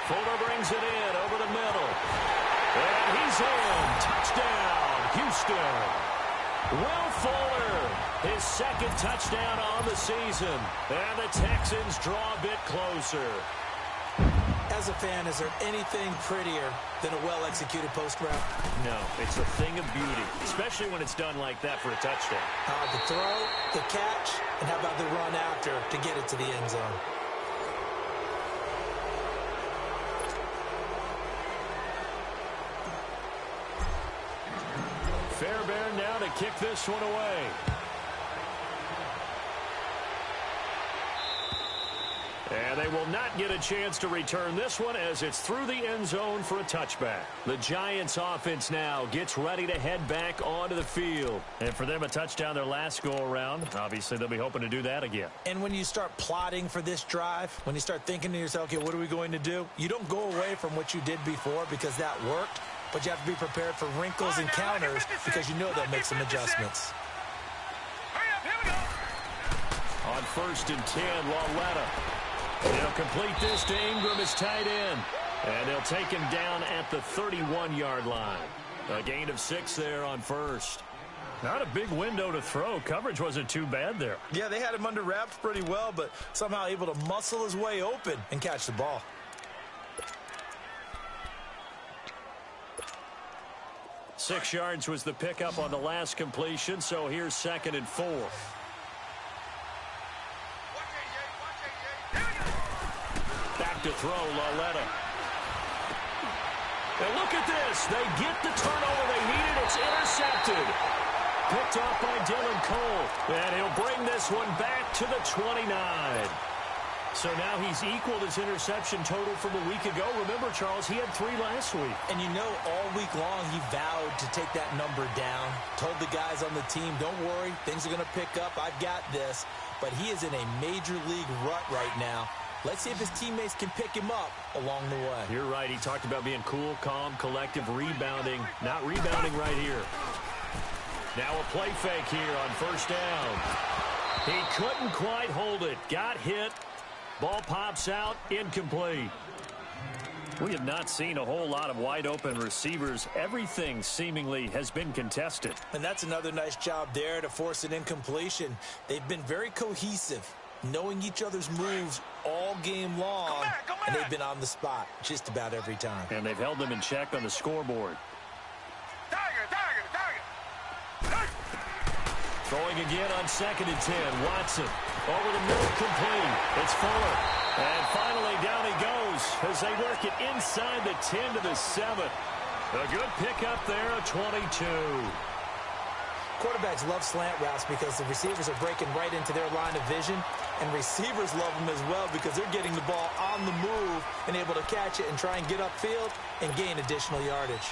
Fuller brings it in over the middle. And he's in. Touchdown, Houston. Will Fuller, his 2nd touchdown on the season. And the Texans draw a bit closer. As a fan, is there anything prettier than a well-executed post route? No, it's a thing of beauty, especially when it's done like that for a touchdown. How the throw, the catch, and how about the run after to get it to the end zone? kick this one away. And they will not get a chance to return this one as it's through the end zone for a touchback. The Giants offense now gets ready to head back onto the field. And for them, a touchdown their last go-around. Obviously, they'll be hoping to do that again. And when you start plotting for this drive, when you start thinking to yourself, okay, what are we going to do? You don't go away from what you did before because that worked, but you have to be prepared for wrinkles and counters because you know they'll make some adjustments. On 1st and 10, Lauletta. They'll complete this to Ingram as tight end. And they'll take him down at the 31-yard line. A gain of 6 there on 1st. Not a big window to throw. Coverage wasn't too bad there. Yeah, they had him under wraps pretty well, but somehow able to muscle his way open and catch the ball. Six yards was the pickup on the last completion, so here's 2nd and 4. Back to throw, Lauletta. And look at this. They get the turnover they needed. It's intercepted. Picked off by Dylan Cole. And he'll bring this one back to the 29. So now he's equaled his interception total from a week ago. Remember, Charles, he had 3 last week. And you know, all week long he vowed to take that number down. Told the guys on the team, don't worry, things are going to pick up. I've got this. But he is in a major league rut right now. Let's see if his teammates can pick him up along the way. You're right. He talked about being cool, calm, collective, rebounding. Not rebounding right here. Now a play fake here on 1st down. He couldn't quite hold it. Got hit. Ball pops out. Incomplete. We have not seen a whole lot of wide-open receivers. Everything seemingly has been contested. And that's another nice job there to force an incompletion. They've been very cohesive, knowing each other's moves all game long, and they've been on the spot just about every time. And they've held them in check on the scoreboard. Throwing again on 2nd and 10. Watson over the middle, complete. It's Fuller. And finally down he goes as they work it inside the 10 to the 7. A good pickup there, a 22. Quarterbacks love slant routes because the receivers are breaking right into their line of vision, and receivers love them as well because they're getting the ball on the move and able to catch it and try and get upfield and gain additional yardage.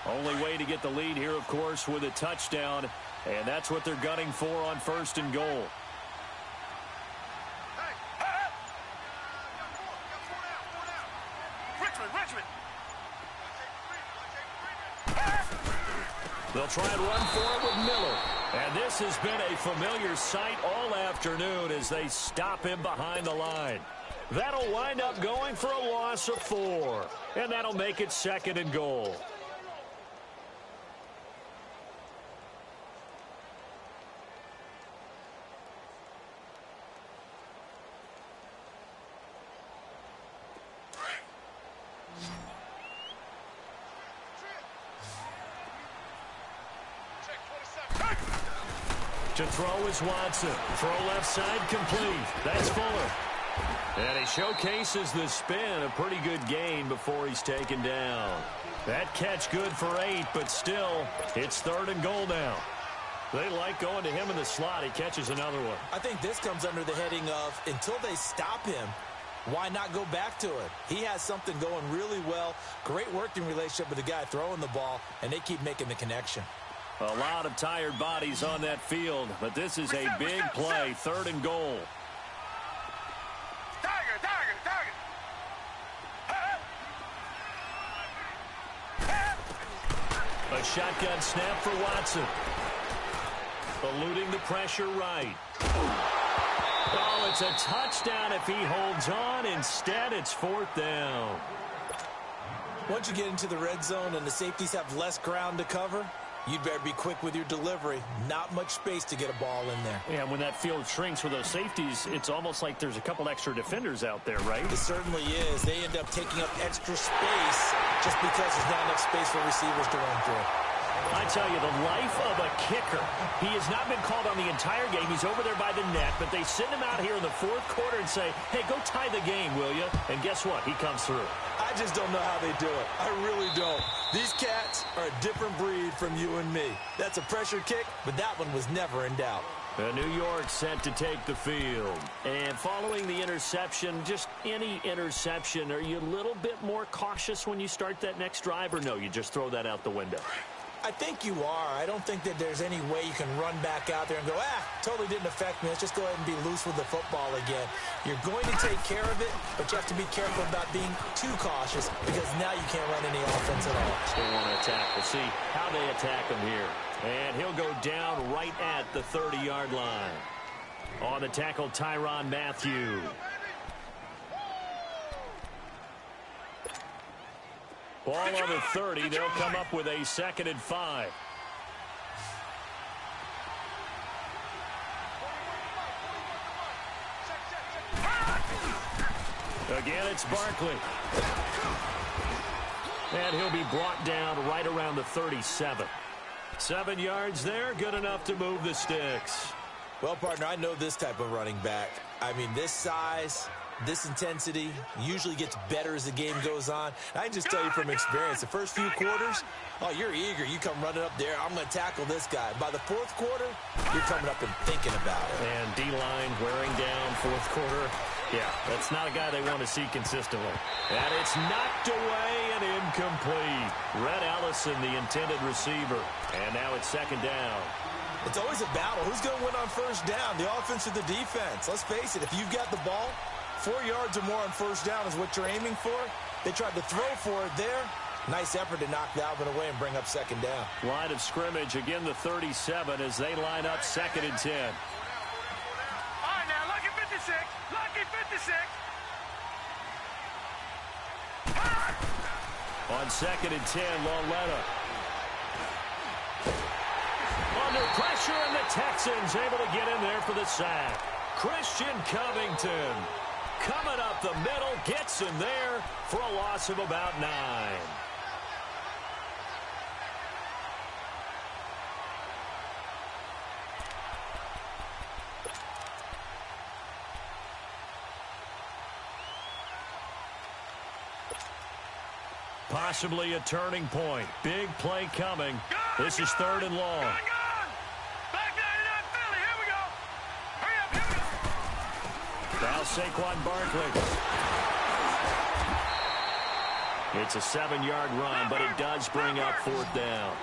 Only way to get the lead here, of course, with a touchdown, and that's what they're gunning for on 1st and goal. Richmond. They'll try and run for it with Miller. And this has been a familiar sight all afternoon as they stop him behind the line. That'll wind up going for a loss of 4. And that'll make it 2nd and goal. To throw is Watson. Throw left side complete. That's Fuller. And he showcases the spin. A pretty good gain before he's taken down. That catch good for 8, but still, it's 3rd and goal now. They like going to him in the slot. He catches another one. I think this comes under the heading of until they stop him, why not go back to it? He has something going really well. Great working relationship with the guy throwing the ball, and they keep making the connection. A lot of tired bodies on that field, but this is a big play, 3rd and goal. A shotgun snap for Watson. Eluding the pressure right. Oh, it's a touchdown if he holds on. Instead, it's 4th down. Once you get into the red zone and the safeties have less ground to cover, you'd better be quick with your delivery. Not much space to get a ball in there. Yeah, when that field shrinks with those safeties, it's almost like there's a couple extra defenders out there, right? It certainly is. They end up taking up extra space just because there's not enough space for receivers to run through. I tell you, the life of a kicker. He has not been called on the entire game. He's over there by the net, but they send him out here in the 4th quarter and say, hey, go tie the game, will you? And guess what? He comes through. I I just don't know how they do it. I really don't. These cats are a different breed from you and me. That's a pressure kick, but that one was never in doubt. New York set to take the field. And following the interception, just any interception, are you a little bit more cautious when you start that next drive, or no, you just throw that out the window? I think you are. I don't think that there's any way you can run back out there and go, totally didn't affect me. Let's just go ahead and be loose with the football again. You're going to take care of it, but you have to be careful about being too cautious because now you can't run any offense at all. Still want to attack. We'll see how they attack him here. And he'll go down right at the 30-yard line. On the tackle, Tyrann Mathieu. Ball on the 30. They'll come up with a 2nd and 5. Again, it's Barkley. And he'll be brought down right around the 37. 7 yards there, good enough to move the sticks. Well, partner, I know this type of running back. I mean, this size, this intensity usually gets better as the game goes on. I can just tell you from experience, the first few quarters, you're eager. You come running up there, I'm going to tackle this guy. By the 4th quarter, you're coming up and thinking about it. And D-line wearing down 4th quarter. Yeah, that's not a guy they want to see consistently. And it's knocked away and incomplete. Red Ellison, the intended receiver. And now it's 2nd down. It's always a battle. Who's going to win on 1st down, the offense or the defense? Let's face it, if you've got the ball, 4 yards or more on 1st down is what you're aiming for. They tried to throw for it there. Nice effort to knock Dalvin away and bring up 2nd down. Line of scrimmage, again the 37 as they line up 2nd and 10. All right, now, lucky 56. Lucky 56. On 2nd and 10, Lauletta. Under pressure, and the Texans able to get in there for the sack. Christian Covington coming up the middle, gets in there for a loss of about 9. Possibly a turning point. Big play coming. This is 3rd and long. Now Saquon Barkley. It's a 7-yard run, but it does bring up 4th down.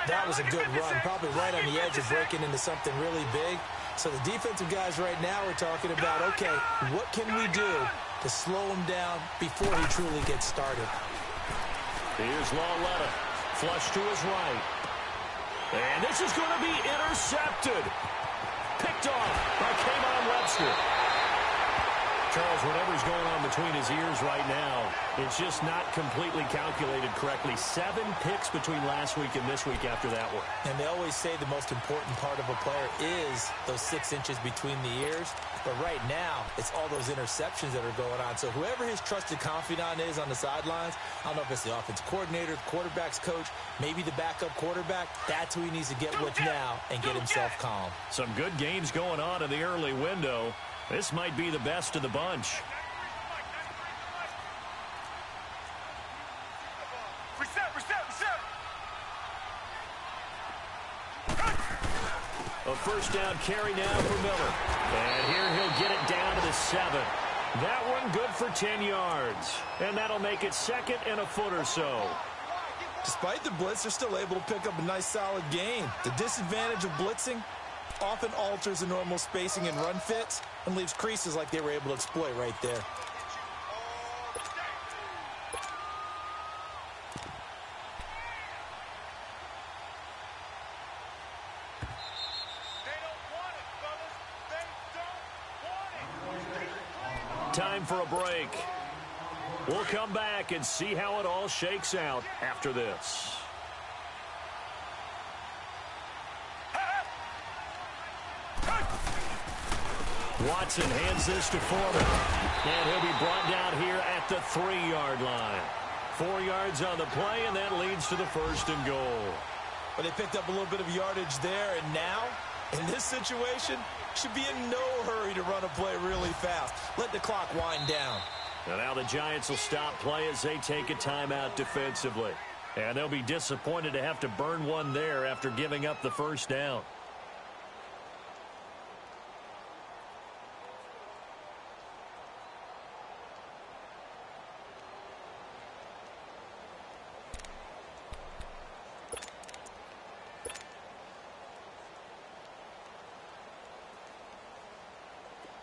That was a good run, probably right on the edge of breaking into something really big. So the defensive guys right now are talking about, okay, what can we do to slow him down before he truly gets started? Here's Lauletta. Flush to his right. And this is going to be intercepted. Picked off by Kayvon Webster. Charles, whatever's going on between his ears right now, it's just not completely calculated correctly. 7 picks between last week and this week after that one. And they always say the most important part of a player is those 6 inches between the ears. But right now, it's all those interceptions that are going on. So whoever his trusted confidant is on the sidelines, I don't know if it's the offense coordinator, the quarterback's coach, maybe the backup quarterback, that's who he needs to get with now and get himself calm. Some good games going on in the early window. This might be the best of the bunch. A 1st down carry now for Miller. And here he'll get it down to the 7. That one good for 10 yards. And that'll make it 2nd and a foot or so. Despite the blitz, they're still able to pick up a nice solid gain. The disadvantage of blitzing often alters the normal spacing and run fits and leaves creases like they were able to exploit right there. Time for a break. We'll come back and see how it all shakes out after this. Watson hands this to Foreman. And he'll be brought down here at the 3-yard line. 4 yards on the play, and that leads to the 1st and goal. But they picked up a little bit of yardage there, and now, in this situation, should be in no hurry to run a play really fast. Let the clock wind down. And now the Giants will stop play as they take a timeout defensively. And they'll be disappointed to have to burn one there after giving up the first down.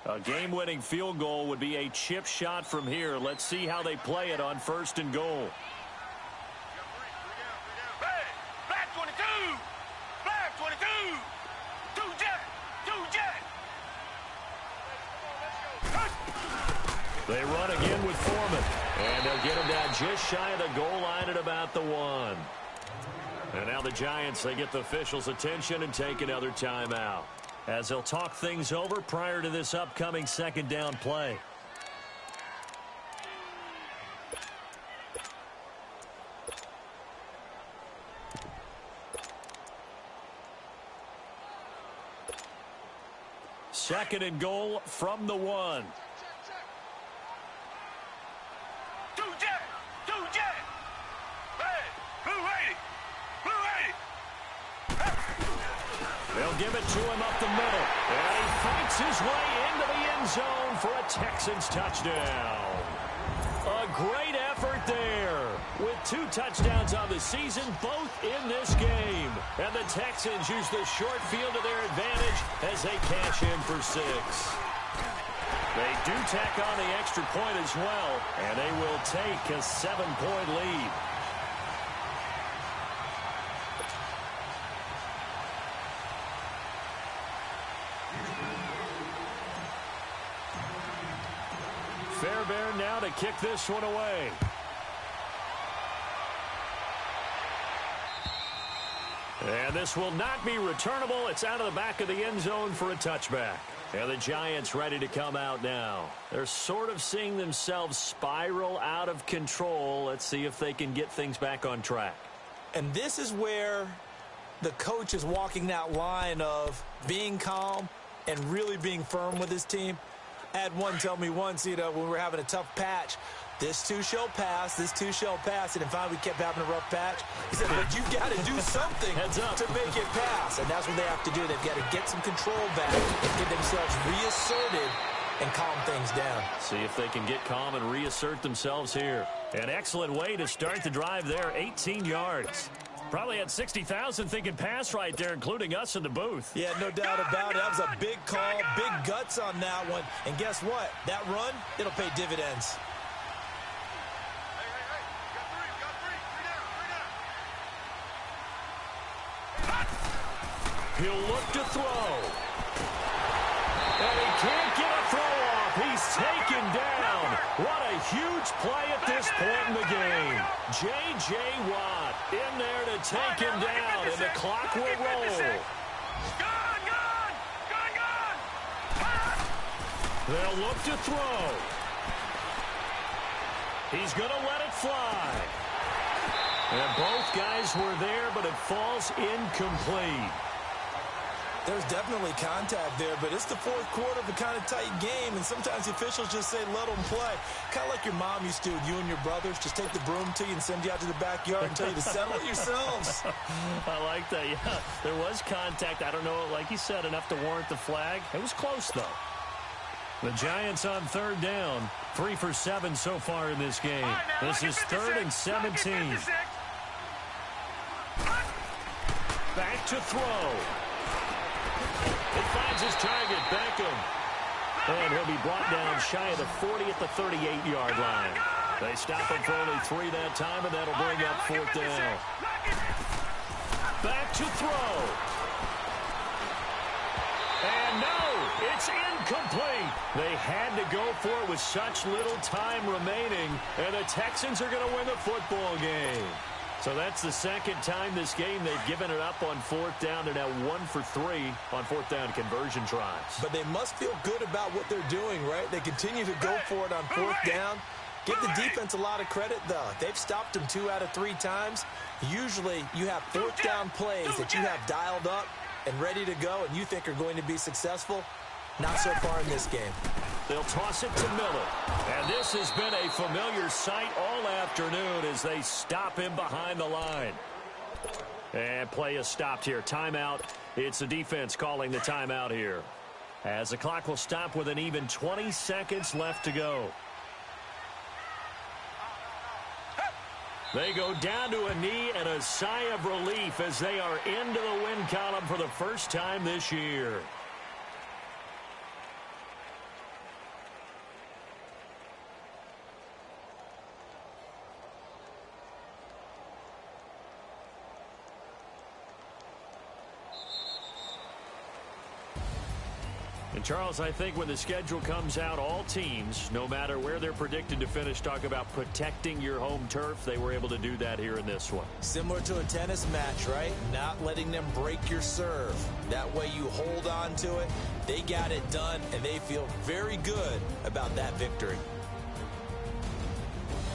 A game-winning field goal would be a chip shot from here. Let's see how they play it on 1st and goal. Hey, flag 22! Flag 22! Two jet! They run again with Foreman. And they'll get him down just shy of the goal line at about the 1. And now the Giants, they get the officials' attention and take another timeout, as they'll talk things over prior to this upcoming 2nd down play. Second and goal from the 1. Two jet! Hey, blue 80! They'll give it to him up the middle. And he fights his way into the end zone for a Texans touchdown. A great effort there, with 2 touchdowns on the season, both in this game. And the Texans use the short field to their advantage as they cash in for 6. They do tack on the extra point as well, and they will take a 7-point lead. Fairbairn now to kick this one away. And this will not be returnable. It's out of the back of the end zone for a touchback. And the Giants ready to come out now. They're sort of seeing themselves spiral out of control. Let's see if they can get things back on track. And this is where the coach is walking that line of being calm and really being firm with his team. I had one tell me once, when we were having a tough patch, this too shall pass, this too shall pass. And finally we kept having a rough patch. He said, but you've got to do something to make it pass. And that's what they have to do. They've got to get some control back and get themselves reasserted and calm things down. See if they can get calm and reassert themselves here. An excellent way to start the drive there, 18 yards. Probably had 60,000 thinking pass right there, including us in the booth. Yeah, no doubt about it. That was a big call, big guts on that one. And guess what? That run, it'll pay dividends. He'll look to throw. And he can't get a throw off. He's taken down. What a huge play at this point in the game. J.J. Watt in there to take him down, and the clock will roll. They'll look to throw. He's going to let it fly. And both guys were there, but it falls incomplete. There's definitely contact there, but it's the 4th quarter of a kind of tight game, and sometimes the officials just say, let them play. Kind of like your mom used to with you and your brothers. Just take the broom to you and send you out to the backyard and tell you to settle it yourselves. I like that, yeah. There was contact. I don't know, like you said, enough to warrant the flag. It was close, though. The Giants on 3rd down. 3 for 7 so far in this game. This is 3rd and 17. Back to throw. It finds his target, Beckham. And he'll be brought down shy of the 40 at the 38-yard line. They stop him for only 3 that time, and that'll bring up 4th down. Back to throw. And no, it's incomplete. They had to go for it with such little time remaining, and the Texans are going to win the football game. So that's the 2nd time this game they've given it up on 4th down. They're now 1 for 3 on 4th down conversion tries. But they must feel good about what they're doing, right? They continue to go for it on 4th down. Give the defense a lot of credit, though. They've stopped them 2 out of 3 times. Usually you have 4th down plays that you have dialed up and ready to go and you think are going to be successful. Not so far in this game. They'll toss it to Miller. And this has been a familiar sight all afternoon as they stop him behind the line. And play is stopped here. Timeout. It's the defense calling the timeout here, as the clock will stop with an even 20 seconds left to go. They go down to a knee and a sigh of relief as they are into the win column for the first time this year. And Charles, I think when the schedule comes out, all teams, no matter where they're predicted to finish, talk about protecting your home turf. They were able to do that here in this one. Similar to a tennis match, right? Not letting them break your serve. That way you hold on to it. They got it done, and they feel very good about that victory.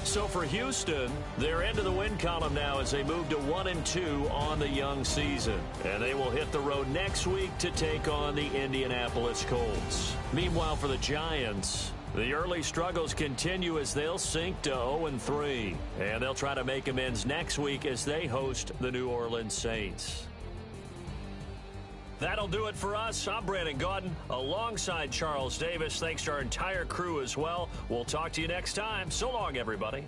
So for Houston, they're into the win column now as they move to 1-2 on the young season. And they will hit the road next week to take on the Indianapolis Colts. Meanwhile, for the Giants, the early struggles continue as they'll sink to 0-3. And they'll try to make amends next week as they host the New Orleans Saints. That'll do it for us. I'm Brandon Gaudin alongside Charles Davis. Thanks to our entire crew as well. We'll talk to you next time. So long, everybody.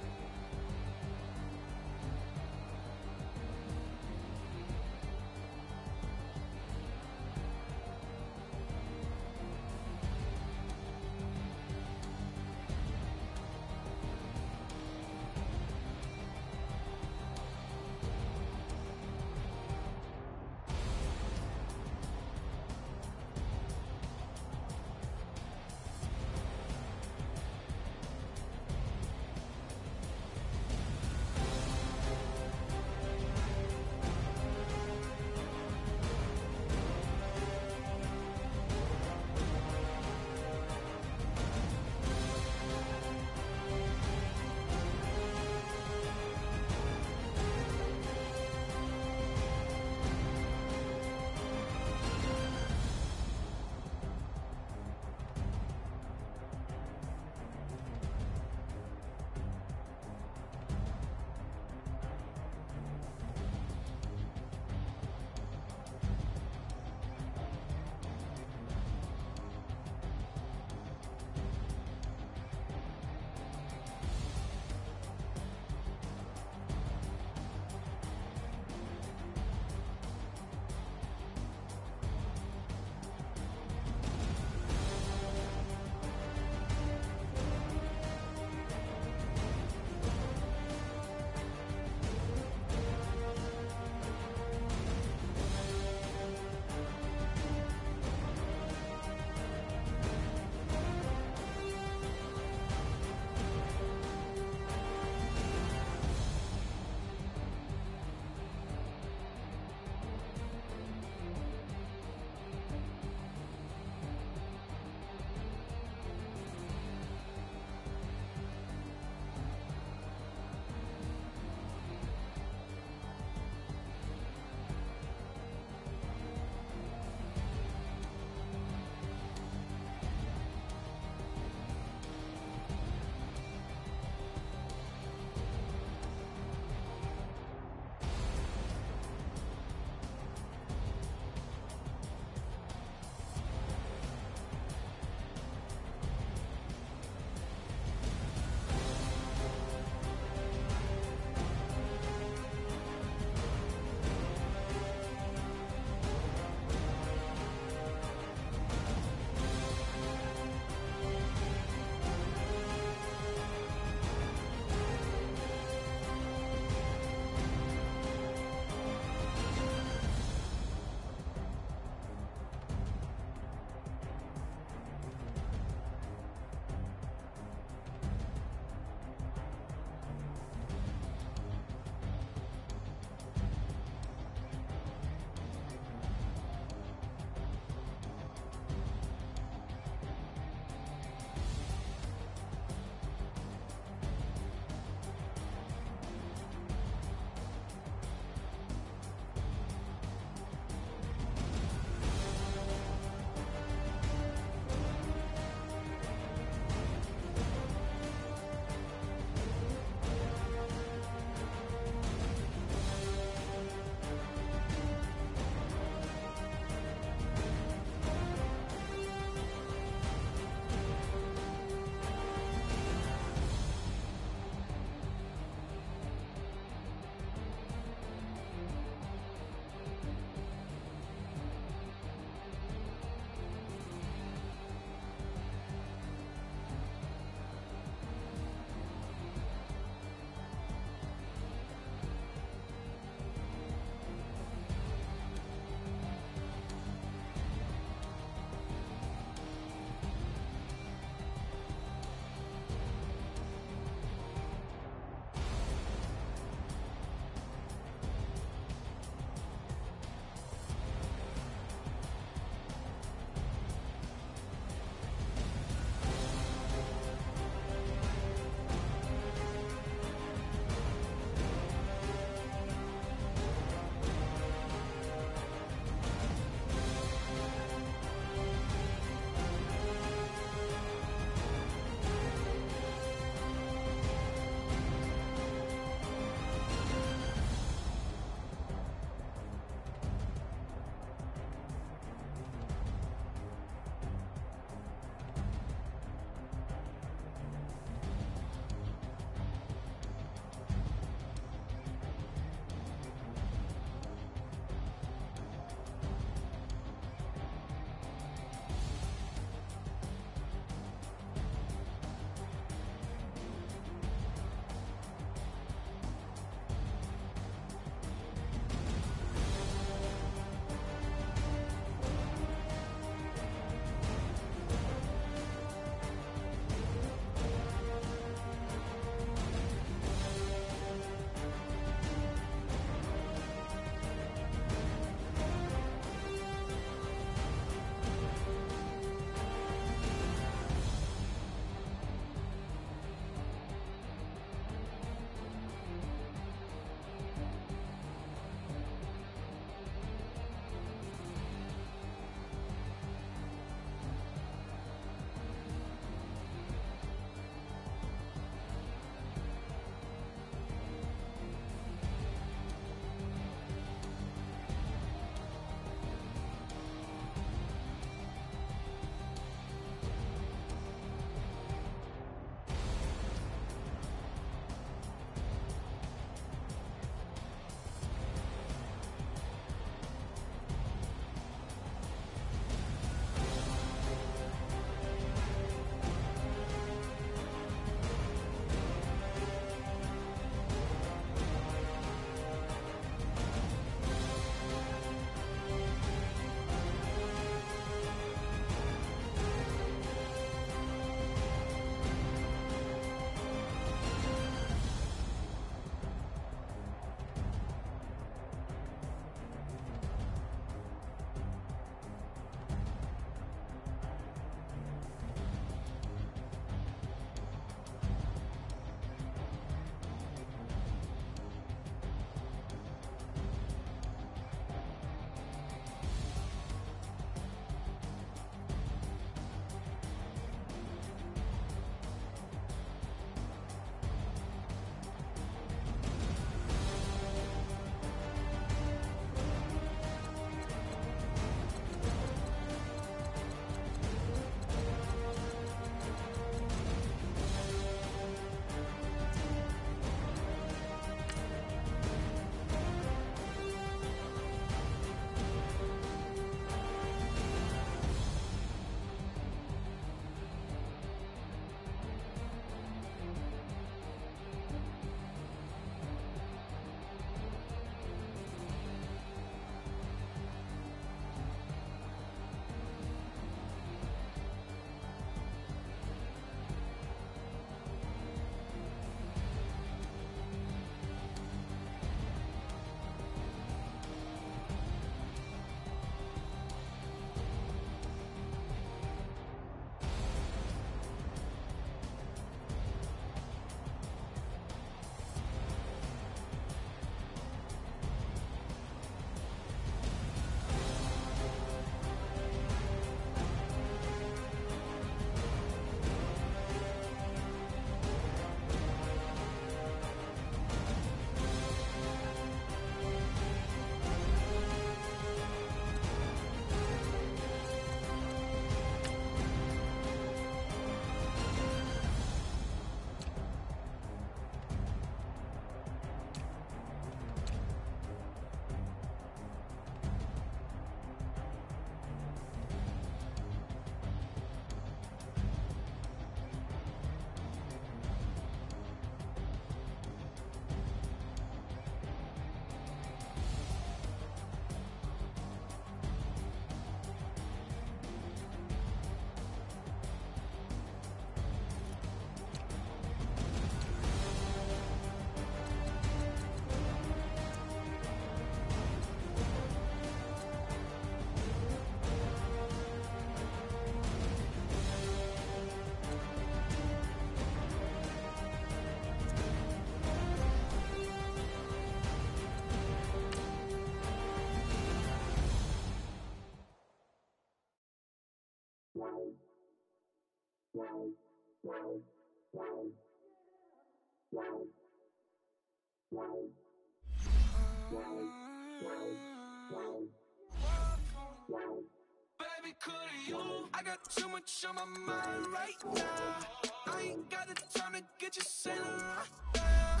Baby, could you? I got too much on my mind right now. I ain't got the time to get you sailing right now.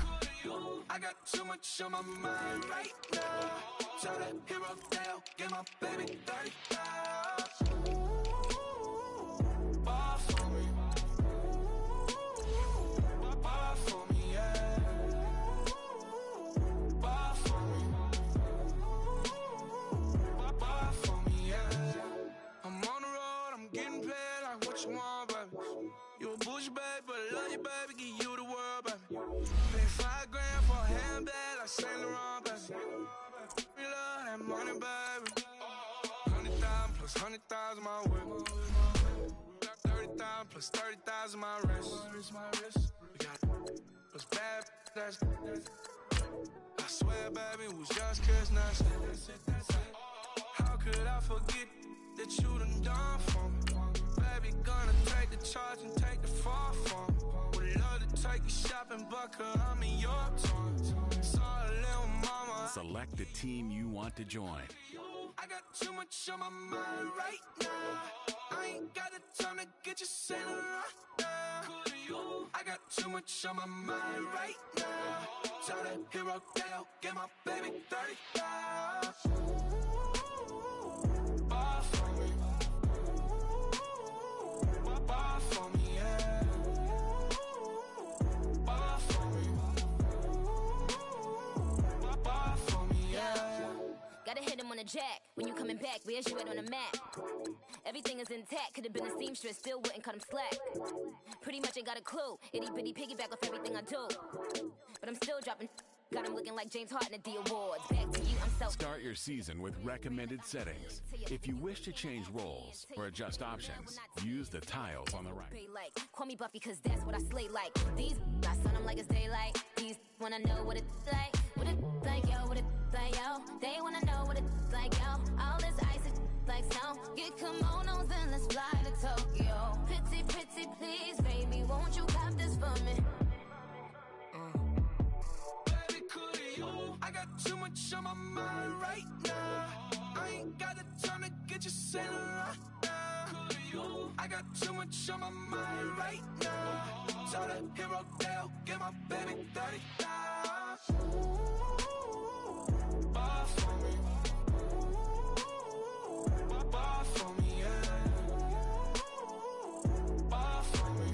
I got too much on my mind right now. Tell that hero Dale, get my baby 30,000. Ball for me. Ball for me, yeah. Ball for me. Ball for me, yeah. I'm on the road, I'm getting paid like what you want, baby. You a bougie, baby, but I love you, baby. Give you the world, baby. Pay $5 for a handbag like Saint Laurent, baby. We love that money, baby. 100,000 plus 100,000 my whip. 30,000 plus 30,000 my wrist. We got those bad, that's. I swear, baby, it was just kiss now. How could I forget that you done for me? Baby, gonna take the charge and take the fall from me. Would love to take you shopping, but I'm in your town. Sorry, little mama. Select the team you want to join. I got too much on my mind right now. I ain't got the time to get you sailing right now. I got too much on my mind right now. Tell that hero Dale, get my baby 30,000. Ball for me. Ball for me, yeah. Ball for me. Ball for me, yeah. Gotta hit him on the jack. When you coming back, where's you at on the map? Everything is intact. Could've been a seamstress, still wouldn't cut him slack. Pretty much ain't got a clue. Itty bitty piggyback off everything I do. But I'm still dropping. Got him looking like James Harden at the awards. Back to you, I'm so. Start your season with recommended settings. If you wish to change roles or adjust options, use the tiles on the right. Like, call me Buffy, cause that's what I slay like. These, I sun them like it's daylight. These wanna know what it's like. What it's like, yo, what it's like, yo. They wanna know what it's like, yo. All this ice is like snow. Get kimonos and let's fly to Tokyo. Pretty, pretty, please, baby, won't you cop this for me? Baby, could you? I got too much on my mind right now. I ain't got the time to get you sailing right now. I got too much on my mind right now. Tell that hero Dale, get my baby 30,000. Ball for me. Ball for me, yeah. Ball for me.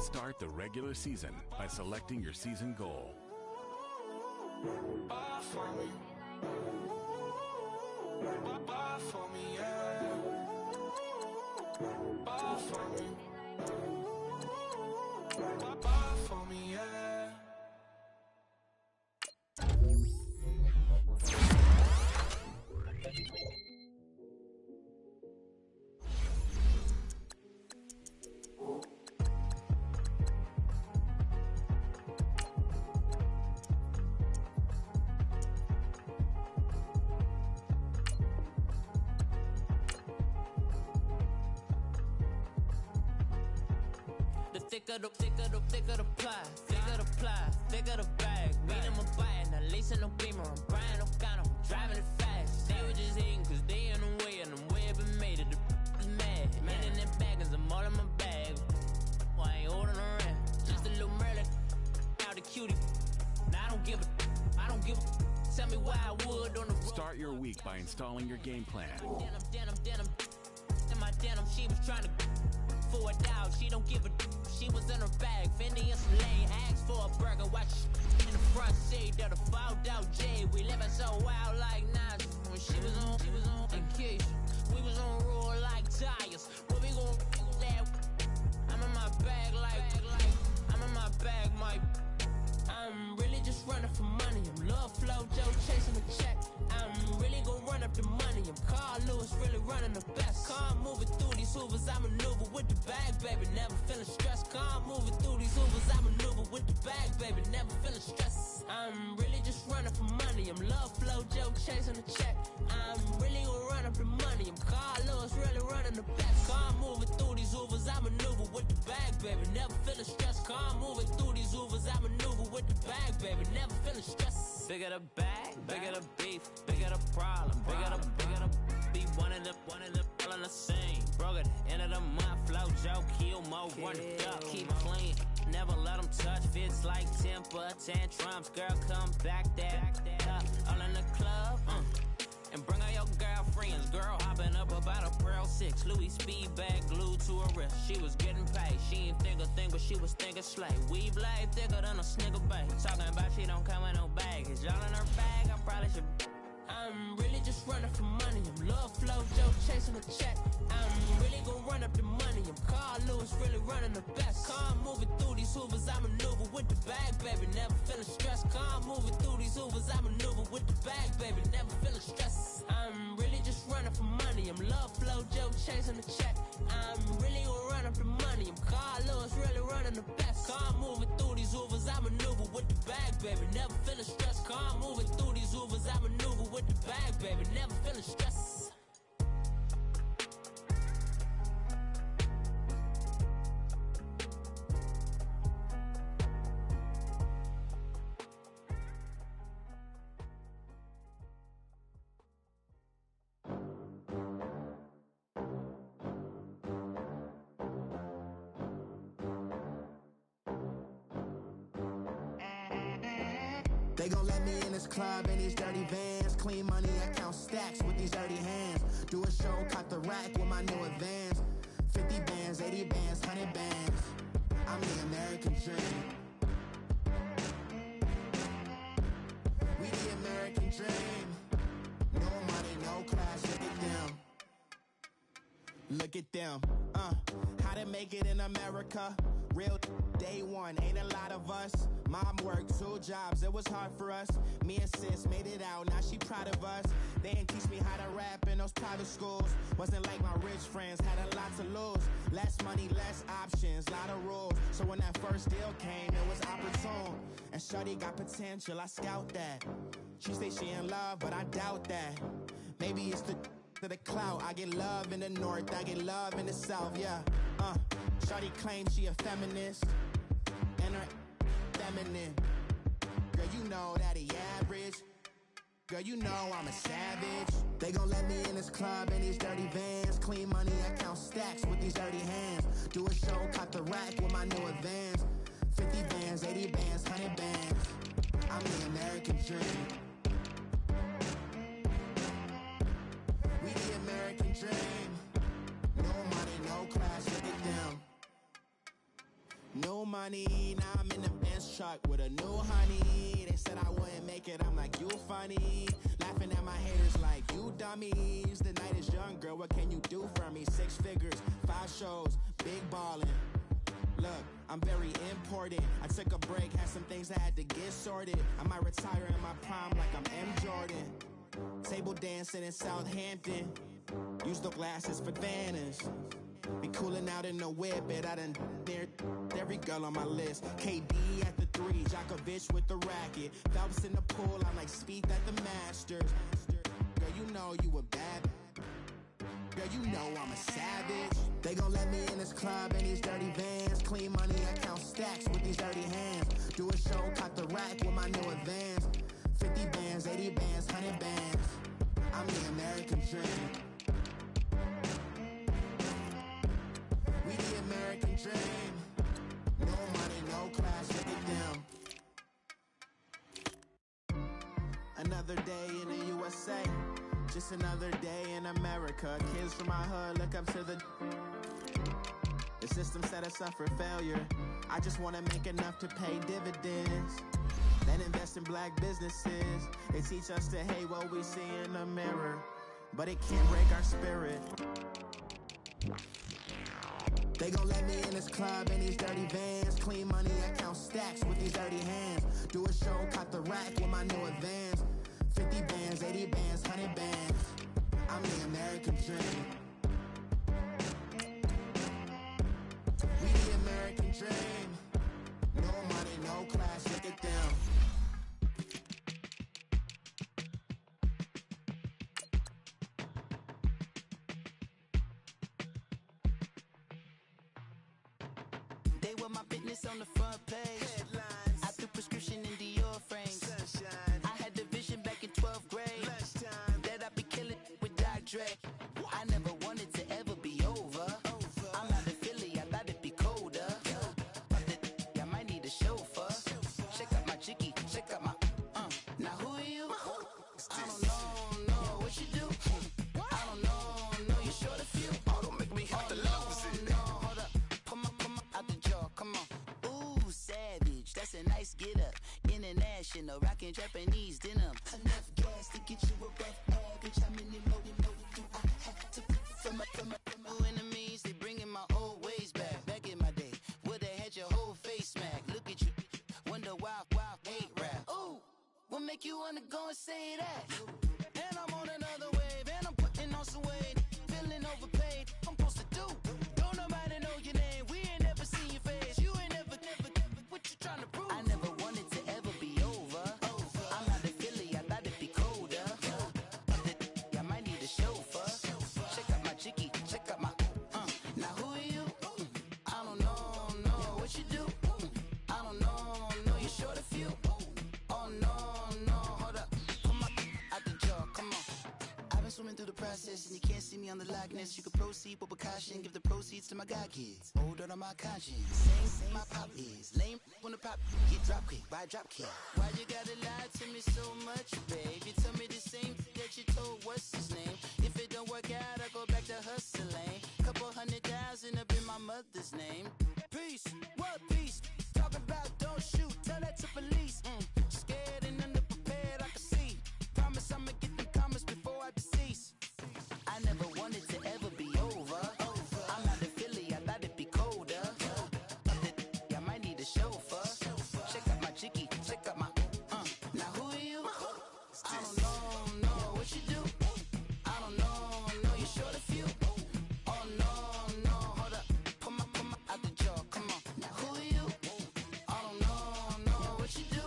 Start the regular season by selecting your season goal. Ball for me. Ball for me, yeah. Ball for me. Ball for me, yeah. Thicker the pie, thicker the bag. Beat them a bite, now lacing no beamer. I'm Brian O'Connor, driving it fast. They were just hating cause they in the way, and the way I've been made it. The is mad. Man in that bag, cause I'm all in my bag. Well, I ain't holding around. Just a little Merlin, out the cutie. Now I don't give a. Tell me why I would on the road. Start your week by installing your game plan. Denim. In my denim, she was trying to for a doubt. She don't give a. She was in her bag, Fendi and Slane. Asked for a burger, watch in the front seat of the fouled out J. We living so wild like Nas. When she was on vacation, we was on roll like tires. What we gon' that? I'm in my bag like I'm in my bag, Mike. I'm really just running for money. I'm Love Flow Joe chasing the check. I'm really gon' run up the money. I'm Carl Lewis, really running the best. Car moving through these hoovers, I maneuver with the bag, baby. Never feeling stressed. Car moving through these hoovers, I maneuver with the bag, baby. Never feeling stressed. I'm really just running. running for money. I'm love flow, joke, chasing the check. I'm really gonna run up the money. I'm Carl Lewis, really running the best. Car moving through these Ubers, I maneuver with the bag, baby. Never feeling stressed. Car moving through these Ubers, I maneuver with the bag, baby. Never feeling stressed. Bigger the bag, bigger the beef, bigger the problem, bigger the be one of the all on the scene. Broke at the end of the month, flow, joke, kill, mo, run it up, keep clean. Never let them touch, fits like temper tantrums. Girl, come back that up, all in the club, and bring all your girlfriends. Girl hopping up about a Pearl 6, Louis speed bag glued to her wrist. She was getting paid, she ain't think a thing, but she was thinking slay. We blade thicker than a snigger bag. Talking about she don't come with no baggage. Y'all in her bag, I probably should. I'm really just running for money. I'm love flow, joke, chasing a check. I'm really gonna run up the money. I'm Carl Lewis, really running the best. Car moving through these Hoovers, I maneuver with the bag, baby. Never feeling stressed. Car moving through these Hoovers, I maneuver with the bag, baby. Never feeling stressed. I'm really just running for money. I'm love flow, joke, chasing the check. I'm really gonna run up the money. I'm Carl Lewis, really running the best. Car moving through these Hoovers, I maneuver with the bag, baby. Never feeling stressed. Car moving through these Hoovers, I maneuver with the bag, baby. Never feeling stressed. They gon' let me in this club in these dirty vans. Clean money, I count stacks with these dirty hands. Do a show, caught the rack with my new advance. 50 bands, 80 bands, 100 bands. I'm the American dream. We the American dream. No money, no class, look at them. Look at them, how to make it in America. Real day one, ain't a lot of us. Mom worked 2 jobs, it was hard for us. Me and sis made it out, now she proud of us. They didn't teach me how to rap in those private schools. Wasn't like my rich friends, had a lot to lose. Less money, less options, lot of rules. So when that first deal came, it was opportune. And shorty got potential, I scout that. She say she in love, but I doubt that. Maybe it's to the clout. I get love in the north, I get love in the south, yeah. Shorty claims she a feminist, and her feminine. Girl, you know that he average. Girl, you know I'm a savage. They gon' let me in this club in these dirty vans. Clean money, I count stacks with these dirty hands. Do a show, caught the rack with my new advance. 50 bands, 80 bands, 100 bands. I'm the American dream. We the American dream. No money, no class, look at them. No money, now I'm in the Benz truck with a new honey. They said I wouldn't make it, I'm like, you funny. Laughing at my haters like, you dummies. The night is young, girl, what can you do for me? 6 figures, 5 shows, big ballin'. Look, I'm very important. I took a break, had some things I had to get sorted. I might retire in my prime like I'm M. Jordan. Table dancing in Southampton. Use the glasses for banners. Be cooling out in the whip, but I done dared every girl on my list. KD at the 3, Djokovic with the racket. Phelps in the pool, I'm like Speed at the Masters. Girl, you know you a bad. Girl, you know I'm a savage. They gon' let me in this club in these dirty vans. Clean money, I count stacks with these dirty hands. Do a show, caught the rack with my new advance. 50 bands, 80 bands, 100 bands. I'm the American dream. We the American dream. No money, no class, look at them. Another day in the USA. Just another day in America. Kids from my hood look up to the system set us up for failure. I just want to make enough to pay dividends. Then invest in black businesses. They teach us to hate what we see in the mirror, but it can't break our spirit. They gon' let me in this club in these dirty vans. Clean money, I count stacks with these dirty hands. Do a show, caught the rack with my new advance. 50 bands, 80 bands, 100 bands. I'm the American dream. We the American dream. No money, no class, look at them. They were my business on the front page. Headlines. I threw prescription in Dior frames. Sunshine. I had the vision back in 12th grade. Lunchtime. That I'd be killing with Dr. Dre. I never wanted to ever be over. I'm out of Philly, I thought it'd be colder. I might need a chauffeur. Check out my chicky, check out my now who are you? I don't know what you do. I don't know you short a few. Oh, don't make me have to lose it. No, hold up, come on, out the jaw, come on. Ooh, savage, that's a nice get up. International, rockin' Japanese denim. Enough gas to get you above average. How many more do I have to from my enemies? They bringing my old ways back. Back in my day, would've had your whole face smacked. Look at you, wonder why hate rap. Ooh, what make you wanna go and say that? And I'm on another wave, and I'm putting on some weight. Feeling overpaid, I'm supposed to do. Don't nobody know your name, we ain't never seen your face. You ain't never, what you trying to prove? I never wanted to ever be over. I'm out of Philly, I thought it'd be colder. I might need a chauffeur. Check out my chicky, check out my now who are you? I don't know what you do. I don't know you're short a few. Oh no, hold up, come on, out the jaw, come on. I've been swimming through the process and you can't see me on the Loch Ness. You can proceed with precaution, give the proceeds to my god kids. Hold on my conscience, same my pop is. Lame when the pop get drop kick by drop kick. Why you gotta lie to me so much, babe? You tell me the same that you told what's his name. If it don't work out, I go back to hustling. Couple 100,000 up in my mother's name. Peace, what peace? Talk about don't shoot, tell that to police. Scared and underprepared, I can see. Promise I'ma get them comments before I decease. I never wanted to ever be over. I'm out of Philly, I thought it'd be colder. I might need a chauffeur. Check out my chicky, check out my now who are you? I don't know what you do. I don't know you're short a few. Oh no, hold up, come on, out the jaw, come on. Now who are you? I don't know what you do.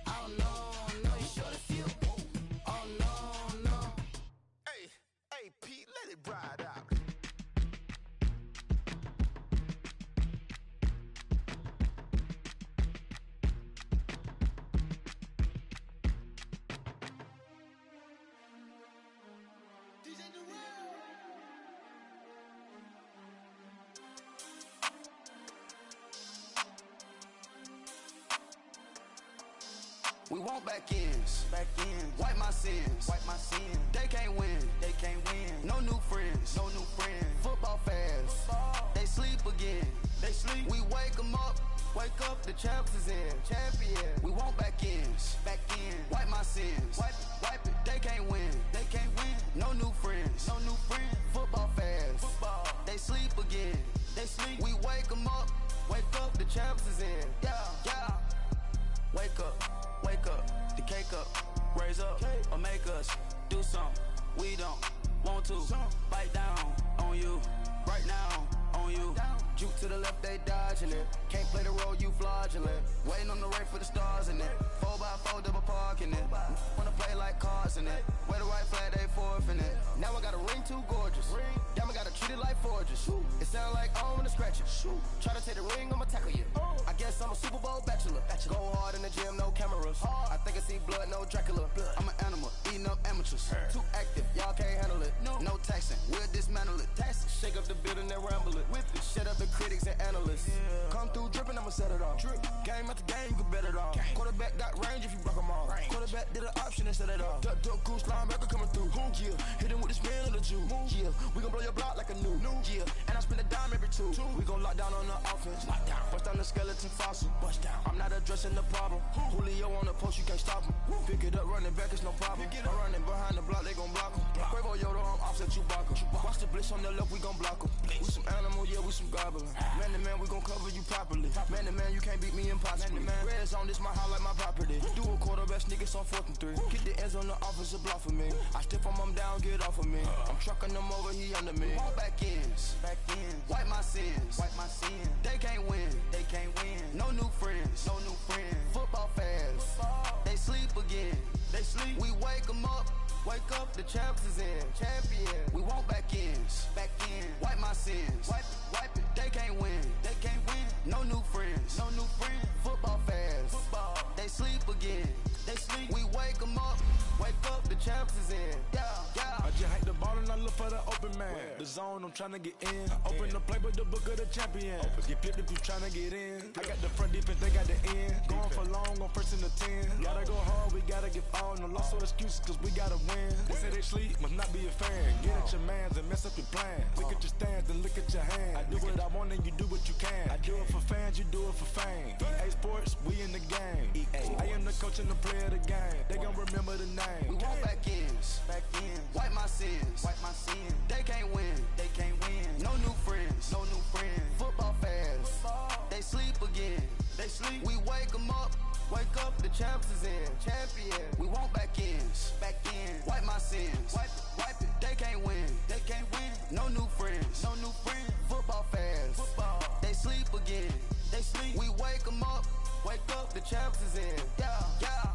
I don't know you're short a few. Oh no. Hey, Pete, let it ride out. We want back ends, wipe my sins, They can't win, No new friends, Football fans, they sleep again, We wake 'em up, the champs is in, We want back ends, wipe my sins, wipe it. They can't win, No new friends, Football fans, they sleep again, We wake 'em up, the champs is in, yeah. Wake up, the cake up, raise up, or make us do something we don't want to. Bite down on you, right now on you. Juke to the left, they dodging it. Can't play the role, you fraudulent. Waiting on the right for the stars in it. 4x4 double parking it. Wanna play like cars in it. Wear the right flag, they forfeiting it. Now I got a ring too gorgeous. Damn, I gotta treat it like forges. It sound like I wanna scratch it. Try to take the ring, I'ma tackle you. I guess I'm a Super Bowl bachelor. Go hard in the gym, no cameras. I think I see blood, no Dracula. I'm an animal, eating up amateurs. Too active, y'all can't handle it. No taxing, we'll dismantle it. Shake up the building and ramble it. Whip it, shut up the critics and analysts. Come through dripping, I'ma set it off. Game after game, you can bet it off. Quarterback got range if you block them off. Quarterback did an option and set it off. Duck, goose, linebacker coming through. Yeah, hit him with the spin of the Jew. Yeah, we gon' blow your block like a new. Yeah, and I spend a dime every two. We gon' lock down on the offense. Bust down the skeleton fossil. I'm not addressing the problem. Julio on the post, you can't stop him. Pick it up, running back, it's no problem. I'm running behind the block, they gon' block him. Quavo Yoda, I'm offset Chewbacca. Watch the blitz on the left, we gon' block him. We some animal, yeah, we some goblin. Man to man, we gon' cover you properly. Man to man, you can't beat me impossibly. Red zone, this my house like my property. Do a quarter best niggas on 4th and 3. Get the ends on the offensive block for me. I stiff him down, get off of me. I'm trucking them over, he under me. All back ends, wipe my sins, They can't win, No new friends, Football fans, they sleep again, We wake 'em up, the champs is in, We want back ends, wipe my sins, wipe it. They can't win. They can't win. No new friends. No new friends. Football fans. Football. They sleep again. They sleep. We wake them up. Wake up, the champs is in. Yeah, yeah. I just hate the ball and I look for the open man. The zone, I'm trying to get in. Open the playbook, the book of the champion. Get flipped if you trying to get in. I got the front defense, they got the end. Going for long on first and the 10. Gotta go hard, we gotta get all. No loss or excuses, cause we gotta win. They say they sleep, must not be a fan. Get at your mans and mess up your plans. Look at your stands and look at your hands. I do what I want and you do what you can. I do it for fans, you do it for fame. EA Sports, we in the game. I am the coach and the player of the game. They gon' remember the name. We want back ends. Back ends. Wipe my sins. Wipe my sins. They can't win. They can't win. No new friends. No new friends. Football fans. Football. They sleep again. They sleep. We wake them up. Wake up, the champs is in. Champion. We want back ends. Back ends. Wipe my sins. Wipe it. Wipe it. They can't win. They can't win. No new friends. No new friends. Football fans. Football. They sleep again. They sleep. We wake them up. Wake up, the champs is in. Yeah, yeah.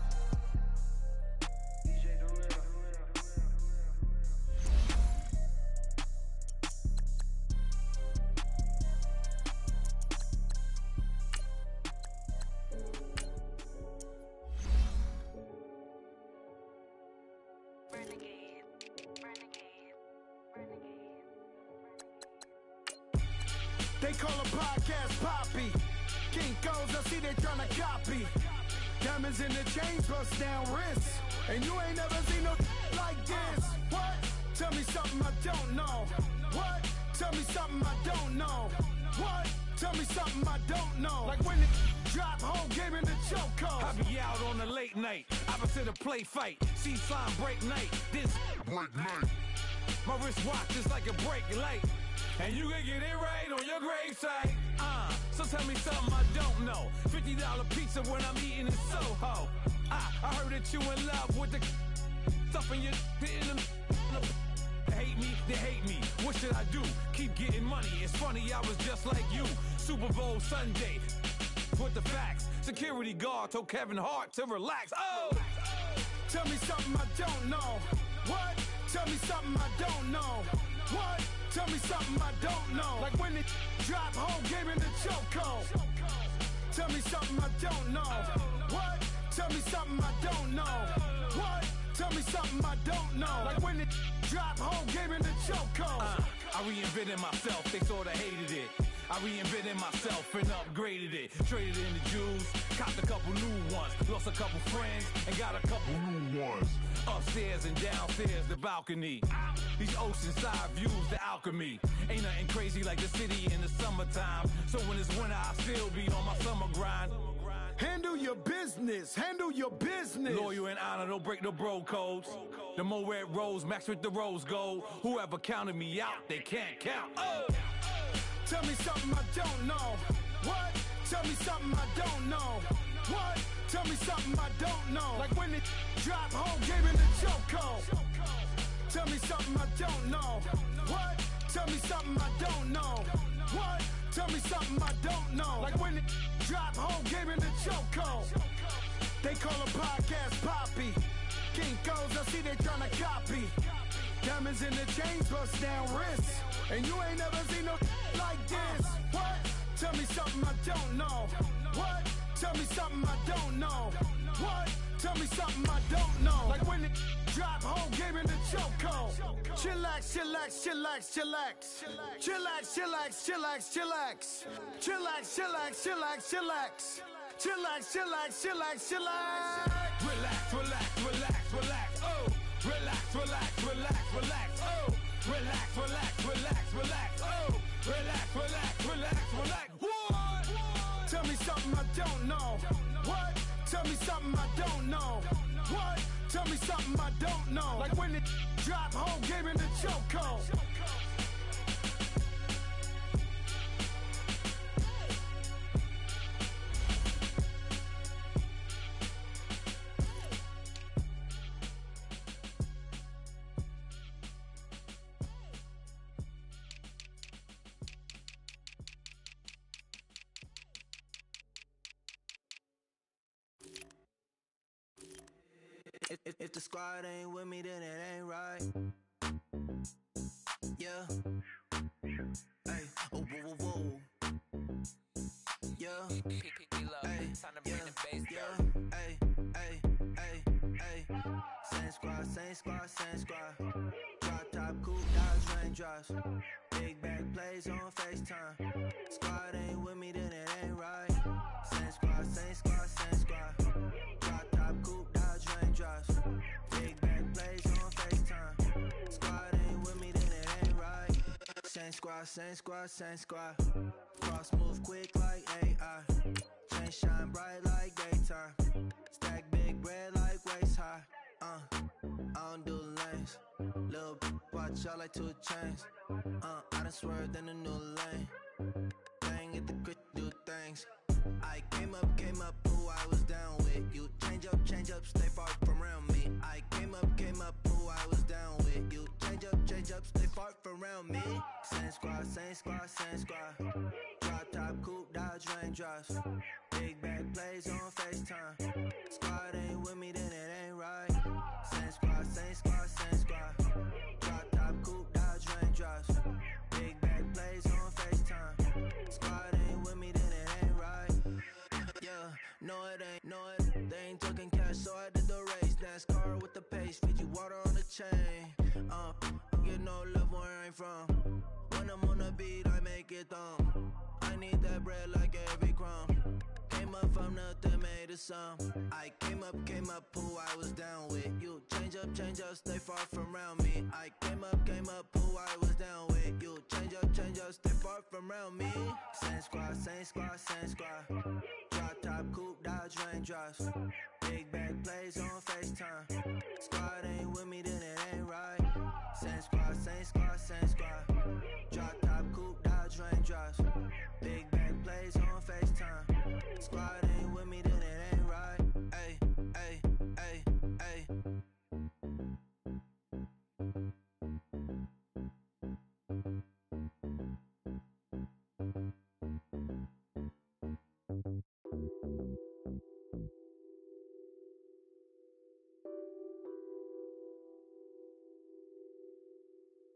They call a podcast Poppy. King goes, I see they tryna copy. Diamonds in the chains, bust down wrists. And you ain't never seen no like this. What? Tell me something I don't know. What? Tell me something I don't know. What? Tell me something I don't know. Like when it drop, whole game in the chokehold. I be out on a late night, opposite a play fight. See sign break night, this break night. My wristwatch is like a break light. And you can get it right on your gravesite. So tell me something I don't know. $50 pizza when I'm eating in Soho. I heard that you in love with the stuff in your hitting them. They hate me, they hate me. What should I do? Keep getting money. It's funny, I was just like you. Super Bowl Sunday. With the facts. Security guard told Kevin Hart to relax. Oh! Tell me something I don't know. What? Tell me something I don't know. What? Tell me something I don't know. Like when it drop, whole game in the chokehold. Tell me something I don't know. What? Tell me something I don't know. What? Tell me something I don't know. Like when it drop, whole game in the chokehold. I reinvented myself, they sorta hated it. I reinvented myself and upgraded it. Traded in the Jews, copped a couple new ones. Lost a couple friends and got a couple new ones. Upstairs and downstairs, the balcony. These oceanside views, the alchemy. Ain't nothing crazy like the city in the summertime. So when it's winter, I still be on my summer grind. Handle your business, handle your business. Loyal and honor, don't break the bro codes. The more red rose, max with the rose gold. Whoever counted me out, they can't count. Oh! Tell me something I don't know. What? Tell me something I don't know. What? Tell me something I don't know. Like when it drop, whole game in the chokehold. Tell me something I don't know. What? Tell me something I don't know. What? Tell me something I don't know. Like when it drop, whole game in the chokehold. They call a podcast Poppy. King goes, I see they tryna copy. Diamonds in the chains, bust down wrists. And you ain't never seen no like this. What? Tell me something I don't know. What? Tell me something I don't know. What? Tell me something I don't know. Like when it drop, whole game in the chokehold. Chillax, chillax, chillax, chillax. Chillax, chillax, chillax, chillax. Chillax, chillax, chillax, chillax. Chillax, chillax, chillax, chillax. Relax, relax, relax, relax. Oh, relax, relax, relax, relax. Oh, relax, relax, relax, relax. Oh, relax, relax, relax, relax. What? Tell me something I don't know. What? Tell me something I don't know. What? Tell me something I don't know. Like when it drop, whole game in the chokehold. If the squad ain't with me, then it ain't right. Yeah. Hey, Woo, woo, woo. Yeah. Ay, yeah. Ay, ay, ay, ay. Same squad, same squad, same squad. Drop top, coupe, Dodge raindrops. Big back plays on FaceTime. Squad ain't with me, then it ain't right. Same squad, same squad, same squad. Drop top, coupe, Dodge raindrops. Big back plays on FaceTime. Squad ain't with me, then it ain't right. Same squad, same squad, same squad. Cross move quick like AI. Chain shine bright like daytime. Stack big bread like waist high. I don't do lanes. Lil' watch out like 2 chains. I done swerved in a new lane. Bang at the crit, do things. I came up, who I was down with. You change up, stay far from around me. I came up, who I was down with. You change up, stay far from around me. Same squad, same squad, same squad. Drop top, coupe, Dodge raindrops. Big back plays on FaceTime. Squad ain't with me, then it ain't right. Same squad, same squad, same squad. Drop top, coupe, Dodge raindrops. Big back plays on FaceTime. Squad ain't with me, then it ain't right. Yeah, no it ain't, no it. They ain't talking cash, so I did the race. NASCAR with the pace, feed you water on the chain. Get no love where I'm from. When I'm on the beat, I make it thumb. I need that bread like every crumb. Came up from nothing, made a sum. I came up, who I was down with. You change up, stay far from around me. I came up, who I was down with. You change up, stay far from around me. Same squad, same squad, same squad. Drop top, coupe, Dodge raindrops. Big back plays on FaceTime. Squad ain't with me, then it ain't right. Same squad, same squad, same squad. Drop top, coupe, Dodge raindrops. Big back plays on FaceTime. Squad ain't with me, then it ain't right. Ay, ay, ay, ay.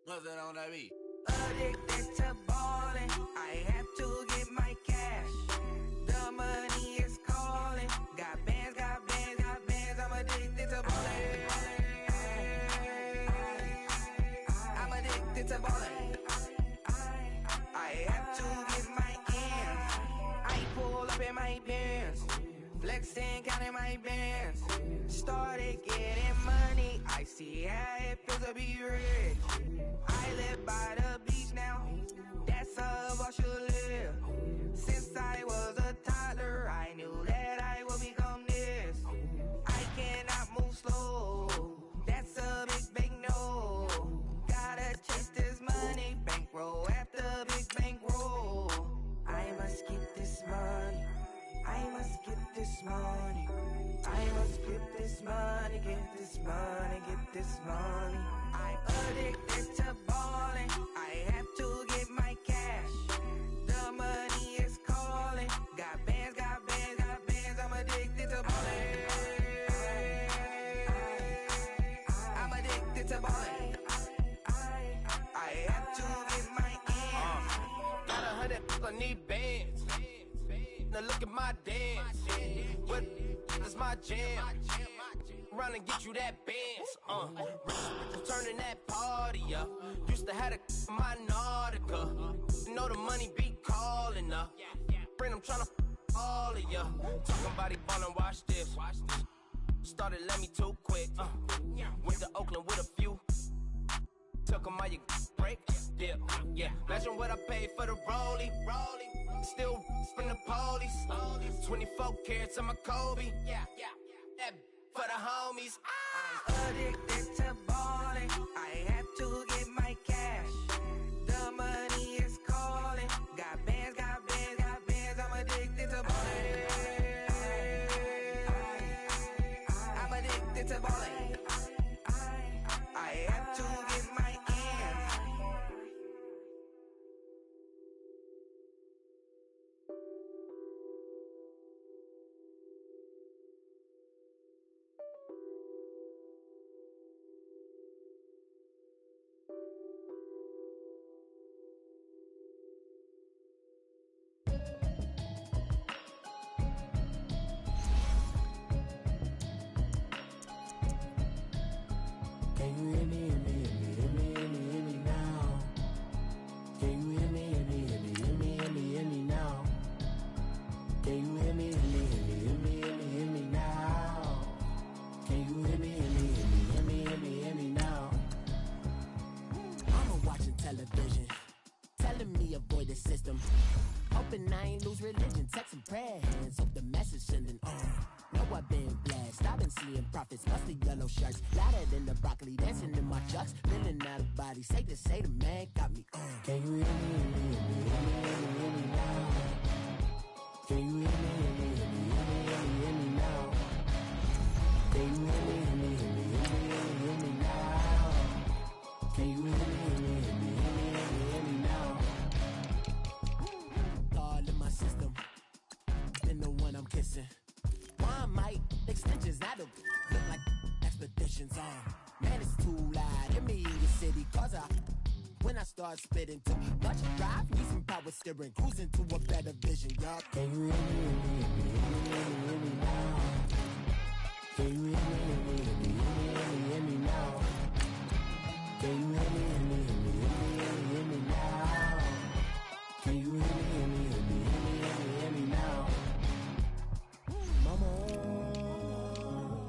Nothing on that beat. Addicted to ballin', I have to get my cash. The money is calling. Got bands, got bands, got bands. I'm addicted to ballin'. I'm addicted to ballin'. I have to get my ends. I pull up in my Benz, flexing, counting my bands. Started getting money. I see how it feels to be rich. I live by the beach now. That's how I should live. Since I was a toddler, I knew that I would become this. I cannot move slow. That's a big no. Gotta chase this money, bankroll after big bankroll. I must get this money. I must get this money. I must get this money, get this money, get this money. I'm addicted to ballin'. I have to get my cash. The money is calling. Got bands, got bands, got bands. I'm addicted to ballin'. I'm addicted to ballin'. I have to get my ends. Got 100, I need bands. Now look at my dance. What is my jam? Run and get you that bands. Turning that party up. Used to have a my Nautica. You know the money be calling up. Friend, I'm tryna all of ya. Talking about it, ballin', watch this. Started let me too quick. Went to Oakland with a few. Took 'em all you break. Dip. Yeah. Imagine what I paid for the rollie. Still from the police. 24 carats on my Kobe. Yeah. That for the homies. I'm addicted to ballin'. I have to get my cash. The money is calling. Got bands, got bands, got bands. I'm addicted to ballin'. I'm addicted to ballin'. I have to get my ends. you hear me, hear me, hear me, hear me, hear me now? Can you hear me, hear me, hear me, hear me, hear me, hear me now? Can you hear me, hear me, hear me, hear me, hear me, hear me now? Can you hear me, hear me, hear me, hear me, hear me, hear me now? Mama watching television, telling me avoid the system. Hoping I ain't lose religion, texting prayer hands, hope the message sending on. Know I've been blessed, I've been seeing prophets, mostly yellow shirts, louder than the broccoli, dancing in my chucks, feeling out of body, say the man got me on. Can you hear me, hear me, hear me, hear me, hear me, hear me now? Can you hear me, hear me, hear me, hear me, hear me, hear me now? Can you hear me, hear me, hear me, hear me, hear me, hear me now? Can you hear me, hear me, hear me, hear me, hear me, hear me now? God in my system, then the one I'm kissing. One mic, extensions, that'll look like expeditions on. Man, it's too loud in me in the city, cause when I start spitting too much drive, need some power steering, cruising to a better vision, y'all. Can you hear me, hear me, hear me, hear me, hear me now? Can you hear me, hear me, hear me, hear me, hear me, hear me now? Can you hear me, hear me, hear me, hear me, hear me, hear me now? Can you hear me, hear me, hear me, hear me, hear me, hear me now? Mama,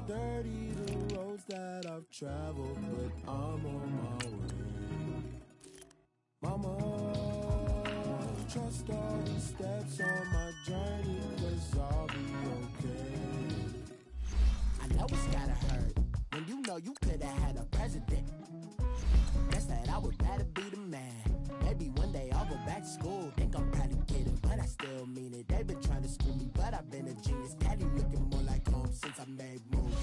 dirty the roads that I've traveled, but I'm on my way. Mama, trust all the steps on my journey, 'cause I'll be okay. I know it's gotta hurt when you know you could've had a president. Guess that I would rather be the man. Maybe one day I'll go back to school. Think I'm probably kidding, but I still mean it. They've been trying to school me, but I've been a genius. Daddy looking more like home since I made moves.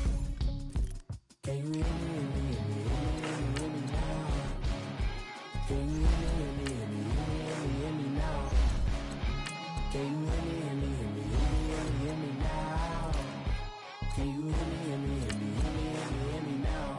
Can you hear me, hear me, hear me, hear me, hear me now? Can you hear me, hear me, hear me, hear me, hear me, hear me now? Can you hear me, hear me, hear me, hear me, hear me, hear me now? Can you hear me, hear me, hear me, hear me, hear me, hear me now?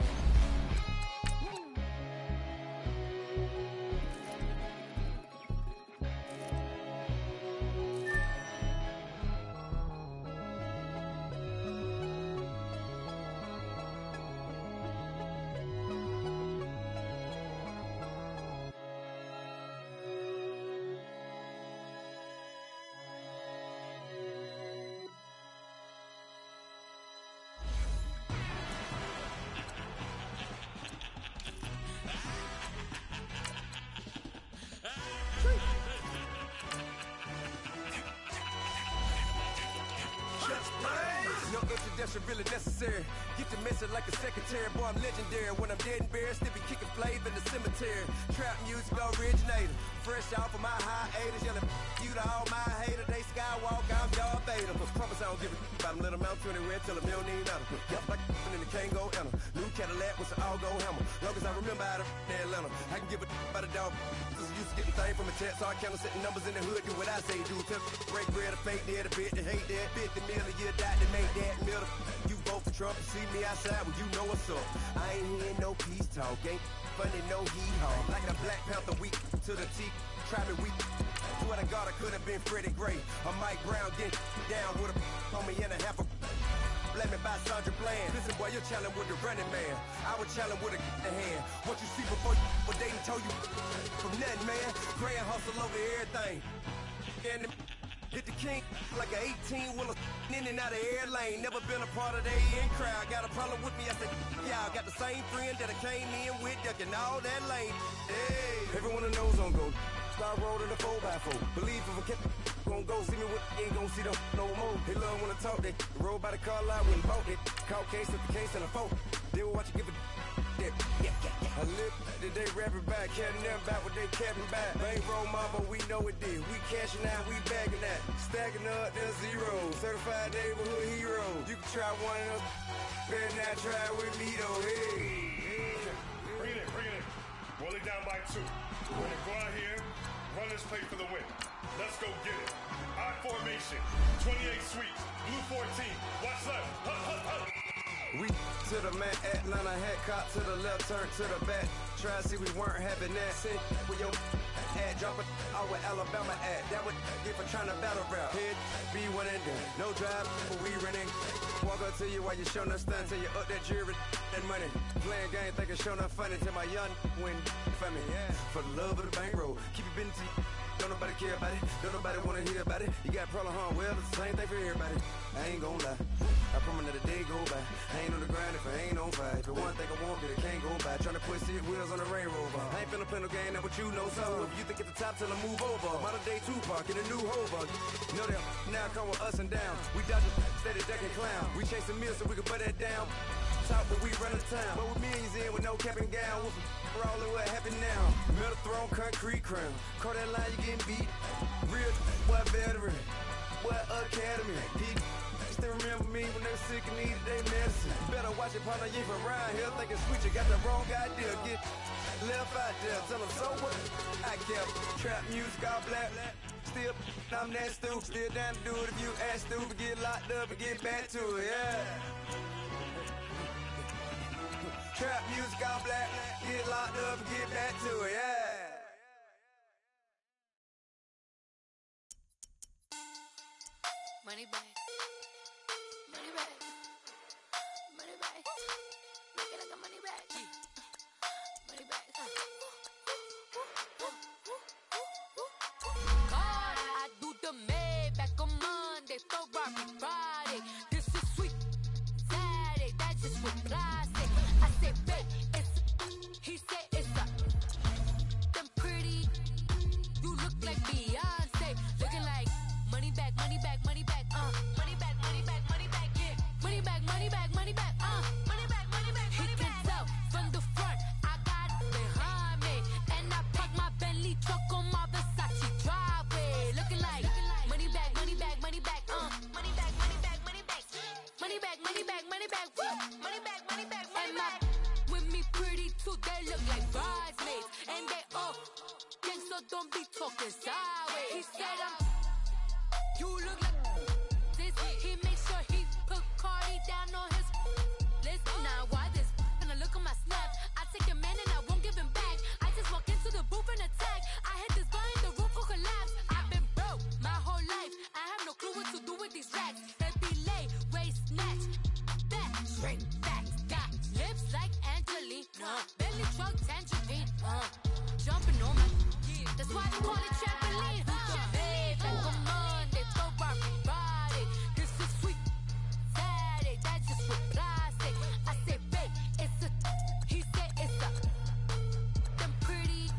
No introduction really necessary. Get the message like a secretary. Boy, I'm legendary. When I'm dead and buried, still be kicking flavor in the cemetery. Trap music originator. Fresh off of my hiatus. Yelling you to all my haters. They skywalk, I'm Darth Vader. Promise I don't give a about them. Let them out 20 red till them don't even matter. Yup, like and the can't go enter. New Cadillac with an all-go hammer. Long as I remember how to Atlanta. I can give a about a dog. Used to getting things from a text, so I count setting numbers in the hood. Do what I say, do. Tell break bread or fake dead, a bit to hate that. 50 million a year, die to make that middle. You vote for Trump, you see me outside, well, you know what's up. I ain't hearing no peace talk, ain't funny, no hee-haw. Like the Black Panther, weak to the teeth. Try me weak. Swear to God, I could have been Freddie Gray. Or Mike Brown, get down with a on me and a half a. Let me buy Sandra Bland. Listen, boy, you're challenging with the running man. I was challenging with a hand. What you see before you, what they didn't tell you from nothing, man. Grand hustle over everything. And hit the king like an 18-wheeler in and out of air lane. Never been a part of the in crowd. Got a problem with me? I said, y'all got the same friend that I came in with, ducking all that lane. Hey, everyone that knows on go. Start rolling the 4x4. Believe if I kept gon' go see me with ain't gon' see them no more. They love when I talk, they roll by the car lot when bought it. Call case at the case and a phone. They will watch you give a that. I live today rapping back, carrying them back what they capping back. Bankroll mama, we know it did. We cashing out, we bagging that. Stacking up, there's zero. Certified neighborhood hero. You can try one of them. Better not try with me though. Hey. Bring it in. Roll it down by 2. We're gonna go out here, run this play for the win. Let's go get it. I formation, 28 sweeps, blue 14. Watch left. We to the man, Atlanta hat cop to the left, turn to the back. Try to see we weren't having that. Sit with your ad, drop it out with Alabama ad. That would get for trying to battle rap. Head be one and done. No drive, but we running. Walk up to you while you show no stun. Till you up that jewelry and money. Playing game, thinking show no funny. Till my young win for me. Yeah. For the love of the bankroll. Keep it business. Don't nobody care about it. Don't nobody wanna hear about it. You got problem, huh? Well, it's the same thing for everybody. I ain't gon' lie. I promise that a day go by. I ain't on the grind if I ain't on fire. If it one thing I want, but it can't go by. Tryna put seat wheels on the Range Rover. I ain't finna play no game, that what you know. So if you think at the top, tell them move over. Modern day Tupac in a new Hova. Know that now come with us and down. We dodge a steady deck and clown. We chase a meal so we can put that down. Top, but we run the town. But with millions in with no cap and gown. We're all in what happened now. Metal throne, concrete crown. Call that line, you getting beat. Real, what veteran. What academy. He still remember me when they were sick and needed their medicine. Better watch it, partner, you ain't from around here. Thinking switch, you got the wrong idea. Get left out there. Tell them so what? I kept trap music all black. Still, I'm that stupid. Still down to do it if you ask stupid. Get locked up and get back to it, yeah. Trap music all black. Get locked up and get back to it, yeah. Money back. Money back. Money back. Make it like a money back. Money back. God, I do the Maybach on Monday, Ferrari Friday. This is sweet Saturday, that's just what plastic. I say, babe, it's he said it's a them pretty. You look like Beyonce, looking like money back, money back, money back, money back, money back, money back, yeah, money back, money back, money back, money back, money back, money back. He can tell from the front, I got it behind me, and I park my Bentley truck on my Versace driveway, looking like money back, money back, money back, money back, money back, money back, money back, money back, money back, money back, money back, money back. With me pretty too, they look like bridesmaids, and they all gang, so don't be talking sideways. He said you look like this. He makes sure he put Cardi down on his list. Now why this? When I look at my snap, I take a man and I won't give him back. I just walk into the booth and attack. I hit this guy in the roof will collapse. I've been broke my whole life. I have no clue what to do with these racks. Heavy lay, waist snatch, back, straight back. Got lips like Angelina, belly truck tangerine, jumping on my. That's why they call it trampoline. Babe, like a Monday, Ferrari Friday. This is sweet Saturday, that's just with plastic. I say, babe, it's a. He said it's a. Them pretty.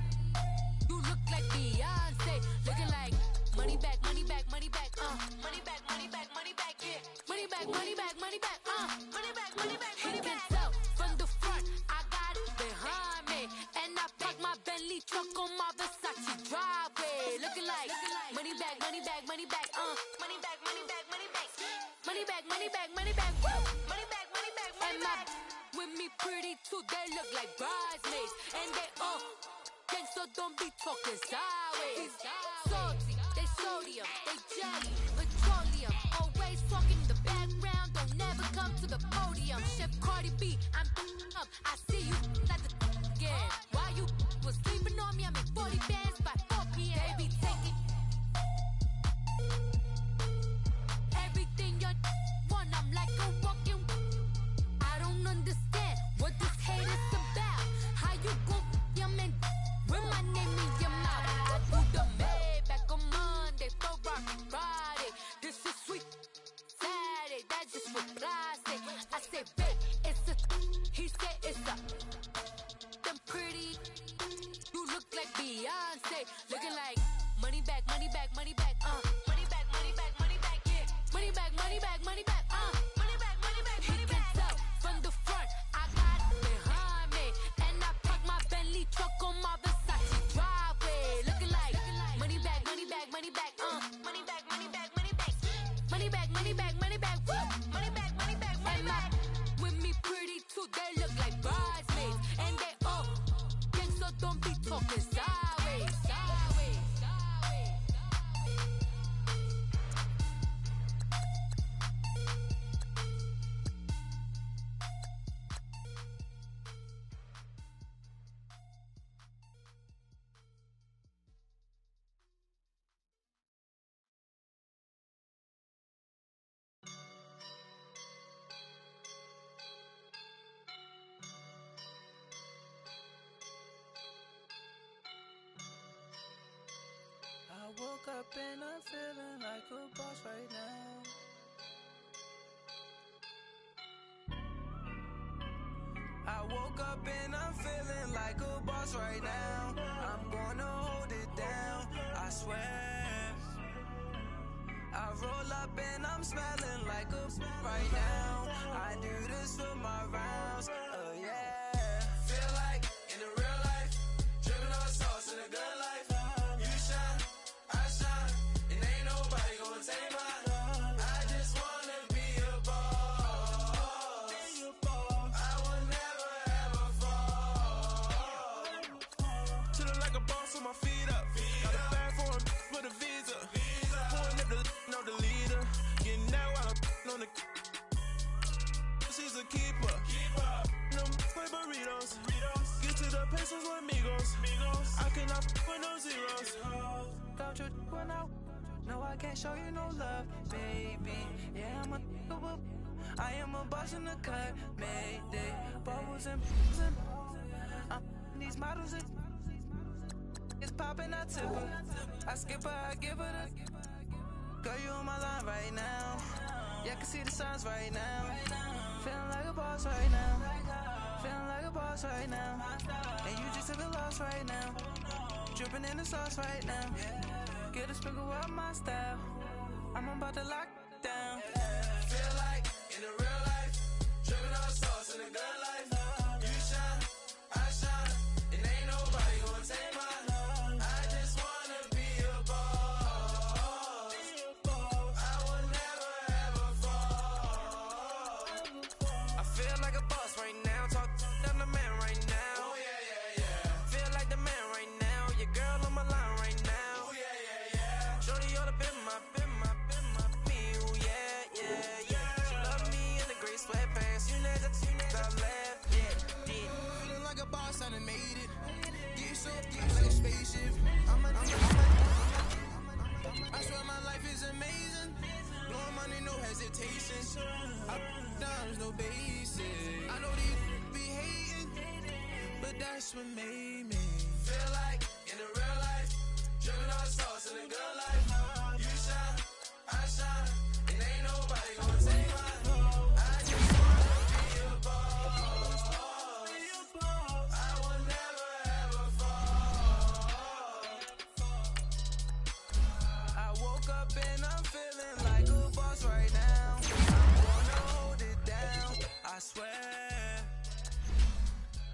You look like Beyonce, looking like money back, money back, money back, money back, money back, money back, yeah, money back, money back, money back, money back, money back. He can tell from the front, I got it behind me, and I park my Bentley truck on my Versace driveway, looking like money back, money back, money back, money back, money back, money back, money back, money back, money back, money back, money back, money back. With me pretty too, they look like bridesmaids, and they all gang, so don't be talking sideways. Salty, they sodium, they jelly, petroleum, always talking in the background, don't never come to the podium. Chef Cardi B, I'm up, I see you like the again. Why you was sleeping on me? I'm in 40 bands by 4 p.m. They be taking everything you want. I'm like a walking. I don't understand what this hate is about. How you gon' your man with my name in your mouth? I do the Maybach on Monday, Ferrari Friday. This is sweet Saturday, that's just with plastic. I say, babe, it's a. He said it's a. Them pretty. You look like Beyonce, looking like money back, money back, money back, money back, money back, money back, yeah, money back, money back, money back, money back, money back, money back. He can tell from the front, I got it behind me, and I park my Bentley truck on my Versace driveway, looking like money back, money back, money back, money back, money back, money back, money back, money back, money back, money back, money back, money back. With me pretty too, they look like bridesmaids. woke up and I'm feeling like a boss right now. I woke up and I'm feeling like a boss right now. I'm gonna hold it down, I swear. I roll up and I'm smelling like a right now. I do this for my rounds, oh yeah. Feel like in the real life, dripping on sauce in a good life. You shine, I shine, and ain't nobody gonna take mine. I just wanna be a boss. I will never ever fall. Chillin' like a boss with my feet up. Got a bag for him with a visa. Pulling up the leader. Getting that while I'm on the. She's a keeper. No play burritos. Get to the pesos with amigos. I cannot with no zeros. Got your one out. No, I can't show you no love, baby. Yeah, I am a boss in the cut. Mayday. Bubbles and these models are. It's poppin', I tip her. I skip her, I give her the. Girl, you on my line right now. Yeah, I can see the signs right now. Feeling like a boss right now. Feeling like a boss right now. And you just took a loss right now. Dripping in the sauce right now. Get a sprinkle up my style. I'm about to lock down. Feel like in the real life, dripping on sauce in a good life. You shine, I shine, and ain't nobody gonna take mine. I swear my life is amazing. Blowing money, no hesitation. Up, downs, no basic. I know these be hating, but that's what made me. Feel like in the real life, dripping on sauce in a good life. You shine, I shine, and ain't nobody gonna take mine. I just wanna be a boss. I will never ever fall. I woke up and I'm feeling like a boss right now. I'm gonna hold it down, I swear.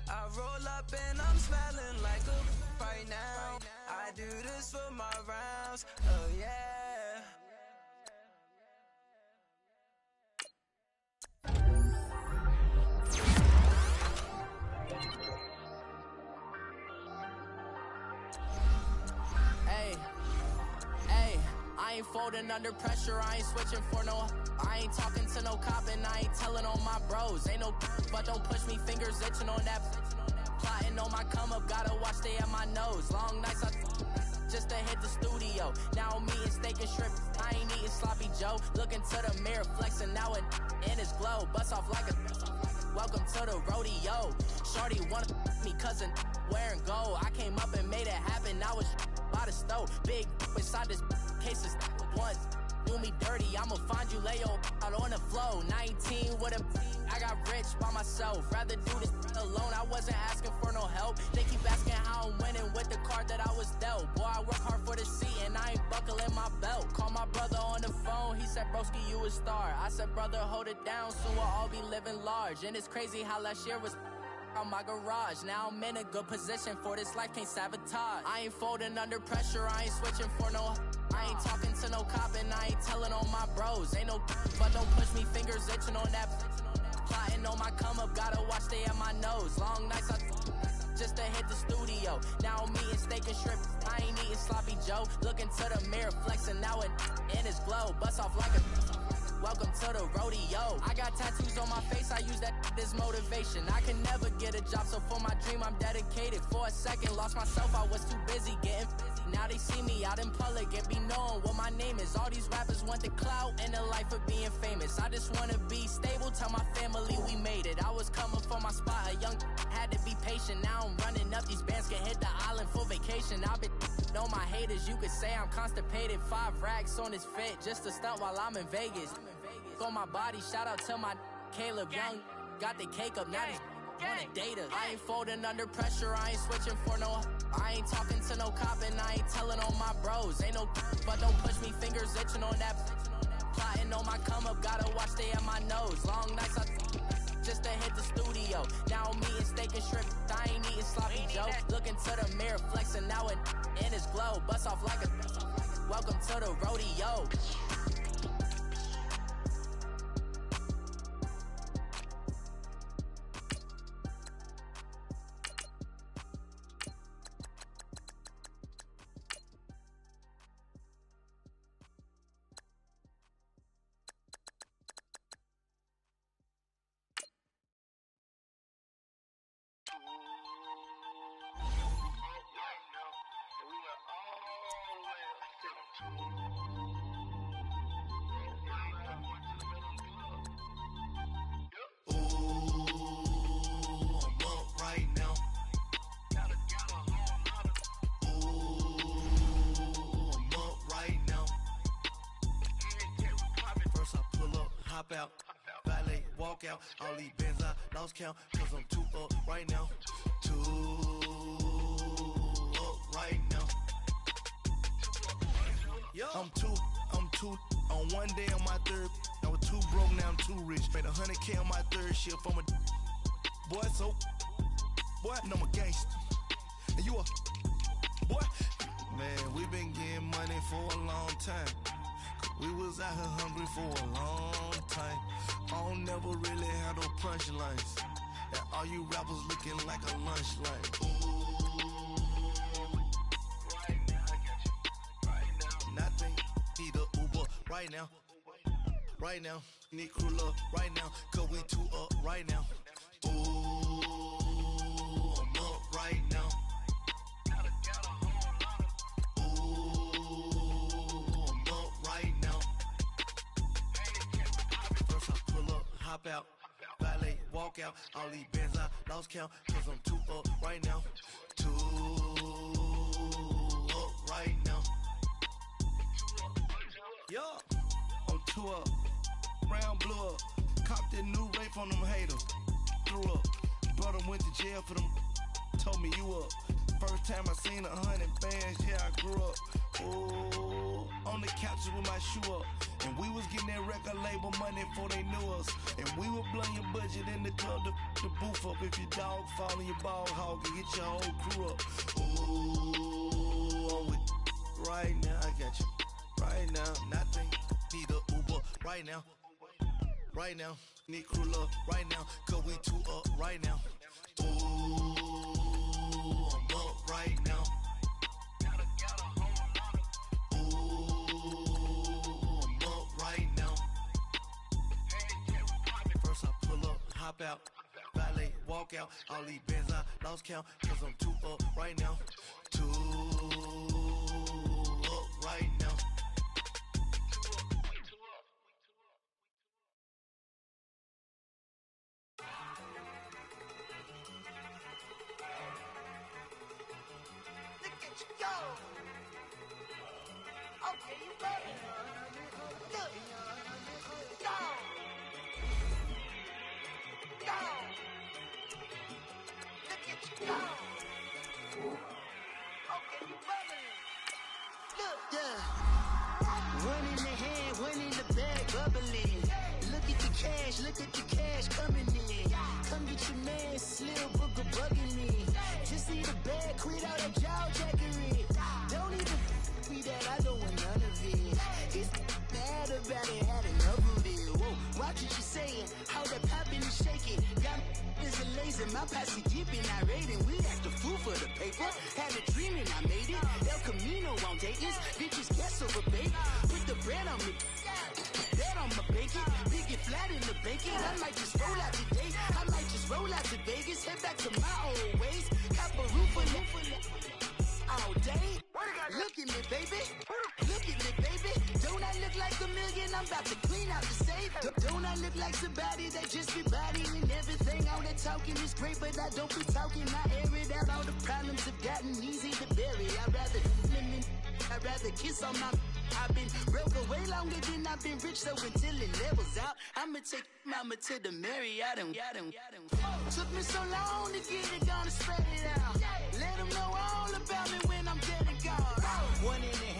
I roll up and I'm smelling like a right now. I do this for my rounds, oh yeah. Hey, I ain't folding under pressure, I ain't switching for no. I ain't talking to no cop and I ain't telling on my bros. Ain't no but don't push me, fingers itching on that. Plotting on my come up, gotta watch stay at my nose. Long nights I just to hit the studio. Now I'm eating steak and shrimp, I ain't eating sloppy Joe. Looking to the mirror, flexing now and in his glow. Bust off like a welcome to the rodeo. Shorty wanna me cousin wearing gold. I came up and made it happen, I was by the stove. Big inside this case is once. Do me dirty, I'ma find you, lay your out on the floor. 19 with a I got rich by myself. Rather do this alone, I wasn't asking for no help. They keep asking how I'm winning with the card that I was dealt. Boy, I work hard for the seat and I ain't buckling my belt. Call my brother on the phone, he said, broski, you a star. I said, brother, hold it down, soon we'll all be living large. And it's crazy how last year was on my garage. Now I'm in a good position for this life, can't sabotage. I ain't folding under pressure, I ain't switching for no. I ain't talking to no cop and I ain't telling on my bros. Ain't no but don't push me, fingers itching on that. Plotting on my come up, gotta watch stay at my nose. Long nights I just to hit the studio. Now I'm eating steak and shrimp, I ain't eating sloppy Joe. Looking to the mirror, flexing now and in his glow. Bust off like a welcome to the rodeo. I got tattoos on my face, I use that as motivation. I can never get a job, so for my dream I'm dedicated. For a second, lost myself, I was too busy getting busy. Now they see me out in public and be knowing what my name is. All these rappers want the clout and the life of being famous. I just wanna be stable, tell my family we made it. I was coming for my spot, a young had to be patient. Now I'm running up, these bands can hit the island for vacation. I've been know my haters, you could say I'm constipated. 5 racks on his fit, just to stunt while I'm in Vegas. On my body, shout out to my Caleb Young. Got the cake up, now he's wanna date us. I ain't folding under pressure, I ain't switching for no. I ain't talking to no cop and I ain't telling on my bros. Ain't no but don't push me, fingers itching on that. Plotting on my come up, gotta watch stay at my nose. Long nights just to hit the studio. Now I'm eating steak and shrimp, I ain't eating sloppy Joe. Looking to the mirror, flexing now it in his glow. Bust off like a welcome to the rodeo. Out, valet, walk out, all these bands I lost count, cause I'm too up right now, too up right now. I'm too on one day on my third, I was too broke, now I'm too rich, made 100K on my third shift, I'm a boy, so, boy, no, I'm a gangster, and you a, boy, man, we been getting money for a long time. We was out here hungry for a long time. I don't never really have no punchlines. And all you rappers looking like a lunch line. Right now, I got you. Right now. Nothing, need a Uber right now. Right now, need crew love right now. Cause we too up right now. Ooh, I'm up right now. Hop out, valet, walk out, all these bands I lost count, cause I'm too up right now, too up right now. Yo, I'm too up, round blew up, copped that new rape on them haters, threw up, brother went to jail for them, told me you up, first time I seen 100 bands, yeah I grew up, ooh, on the couches with my shoe up. And we was getting that record label money before they knew us. And we were blowing your budget in the club to boof up. If your dog fall in your ball hog and get your whole crew up. Ooh, I'm with right now, I got you. Right now, nothing, need a Uber right now. Right now, need crew love right now. Cause we too up right now. Ooh, I'm up right now. Hop out, valet, walk out, all these bands I lost count, cause I'm too up right now, too up right now. Look at you go! Okay, you ready? Look! Go! Go! Look at you go! Okay, you ready? Look! Yeah! One in the hand, one in the bag, bubbling. Look at the cash coming in. Come get your man, Slim Booger bugging me. Just see the bag, quit all that jaw jackery. Don't even me that, I don't want none of it. He's mad about it, had enough of it. Whoa, watch what you saying, how that poppin' and shaking. Got is a laser, my posse deep and irate, and we act a fool for the paper. Had a dream and I made it. El Camino on Dayton's, bitches guess over bait. Put the bread on me, that on my bacon. Big it flat in the bacon. I might just roll out today. I might just roll out to Vegas, head back to my old ways. Cop a roof all day. Look at me, baby. Look at me, baby. Don't I look like $1 million? I'm about to clean out the safe. Don't I look like somebody that just be bodying everything on the talking is great, but I don't be talking. I air it out. All the problems have gotten easy to bury. I'd rather kiss on my. I've been broke way longer than I've been rich, so until it levels out, I'ma take mama to the Marriott. Took me so long to get it done and spread it out. Let them know all about me when I'm dead and gone. 1 in the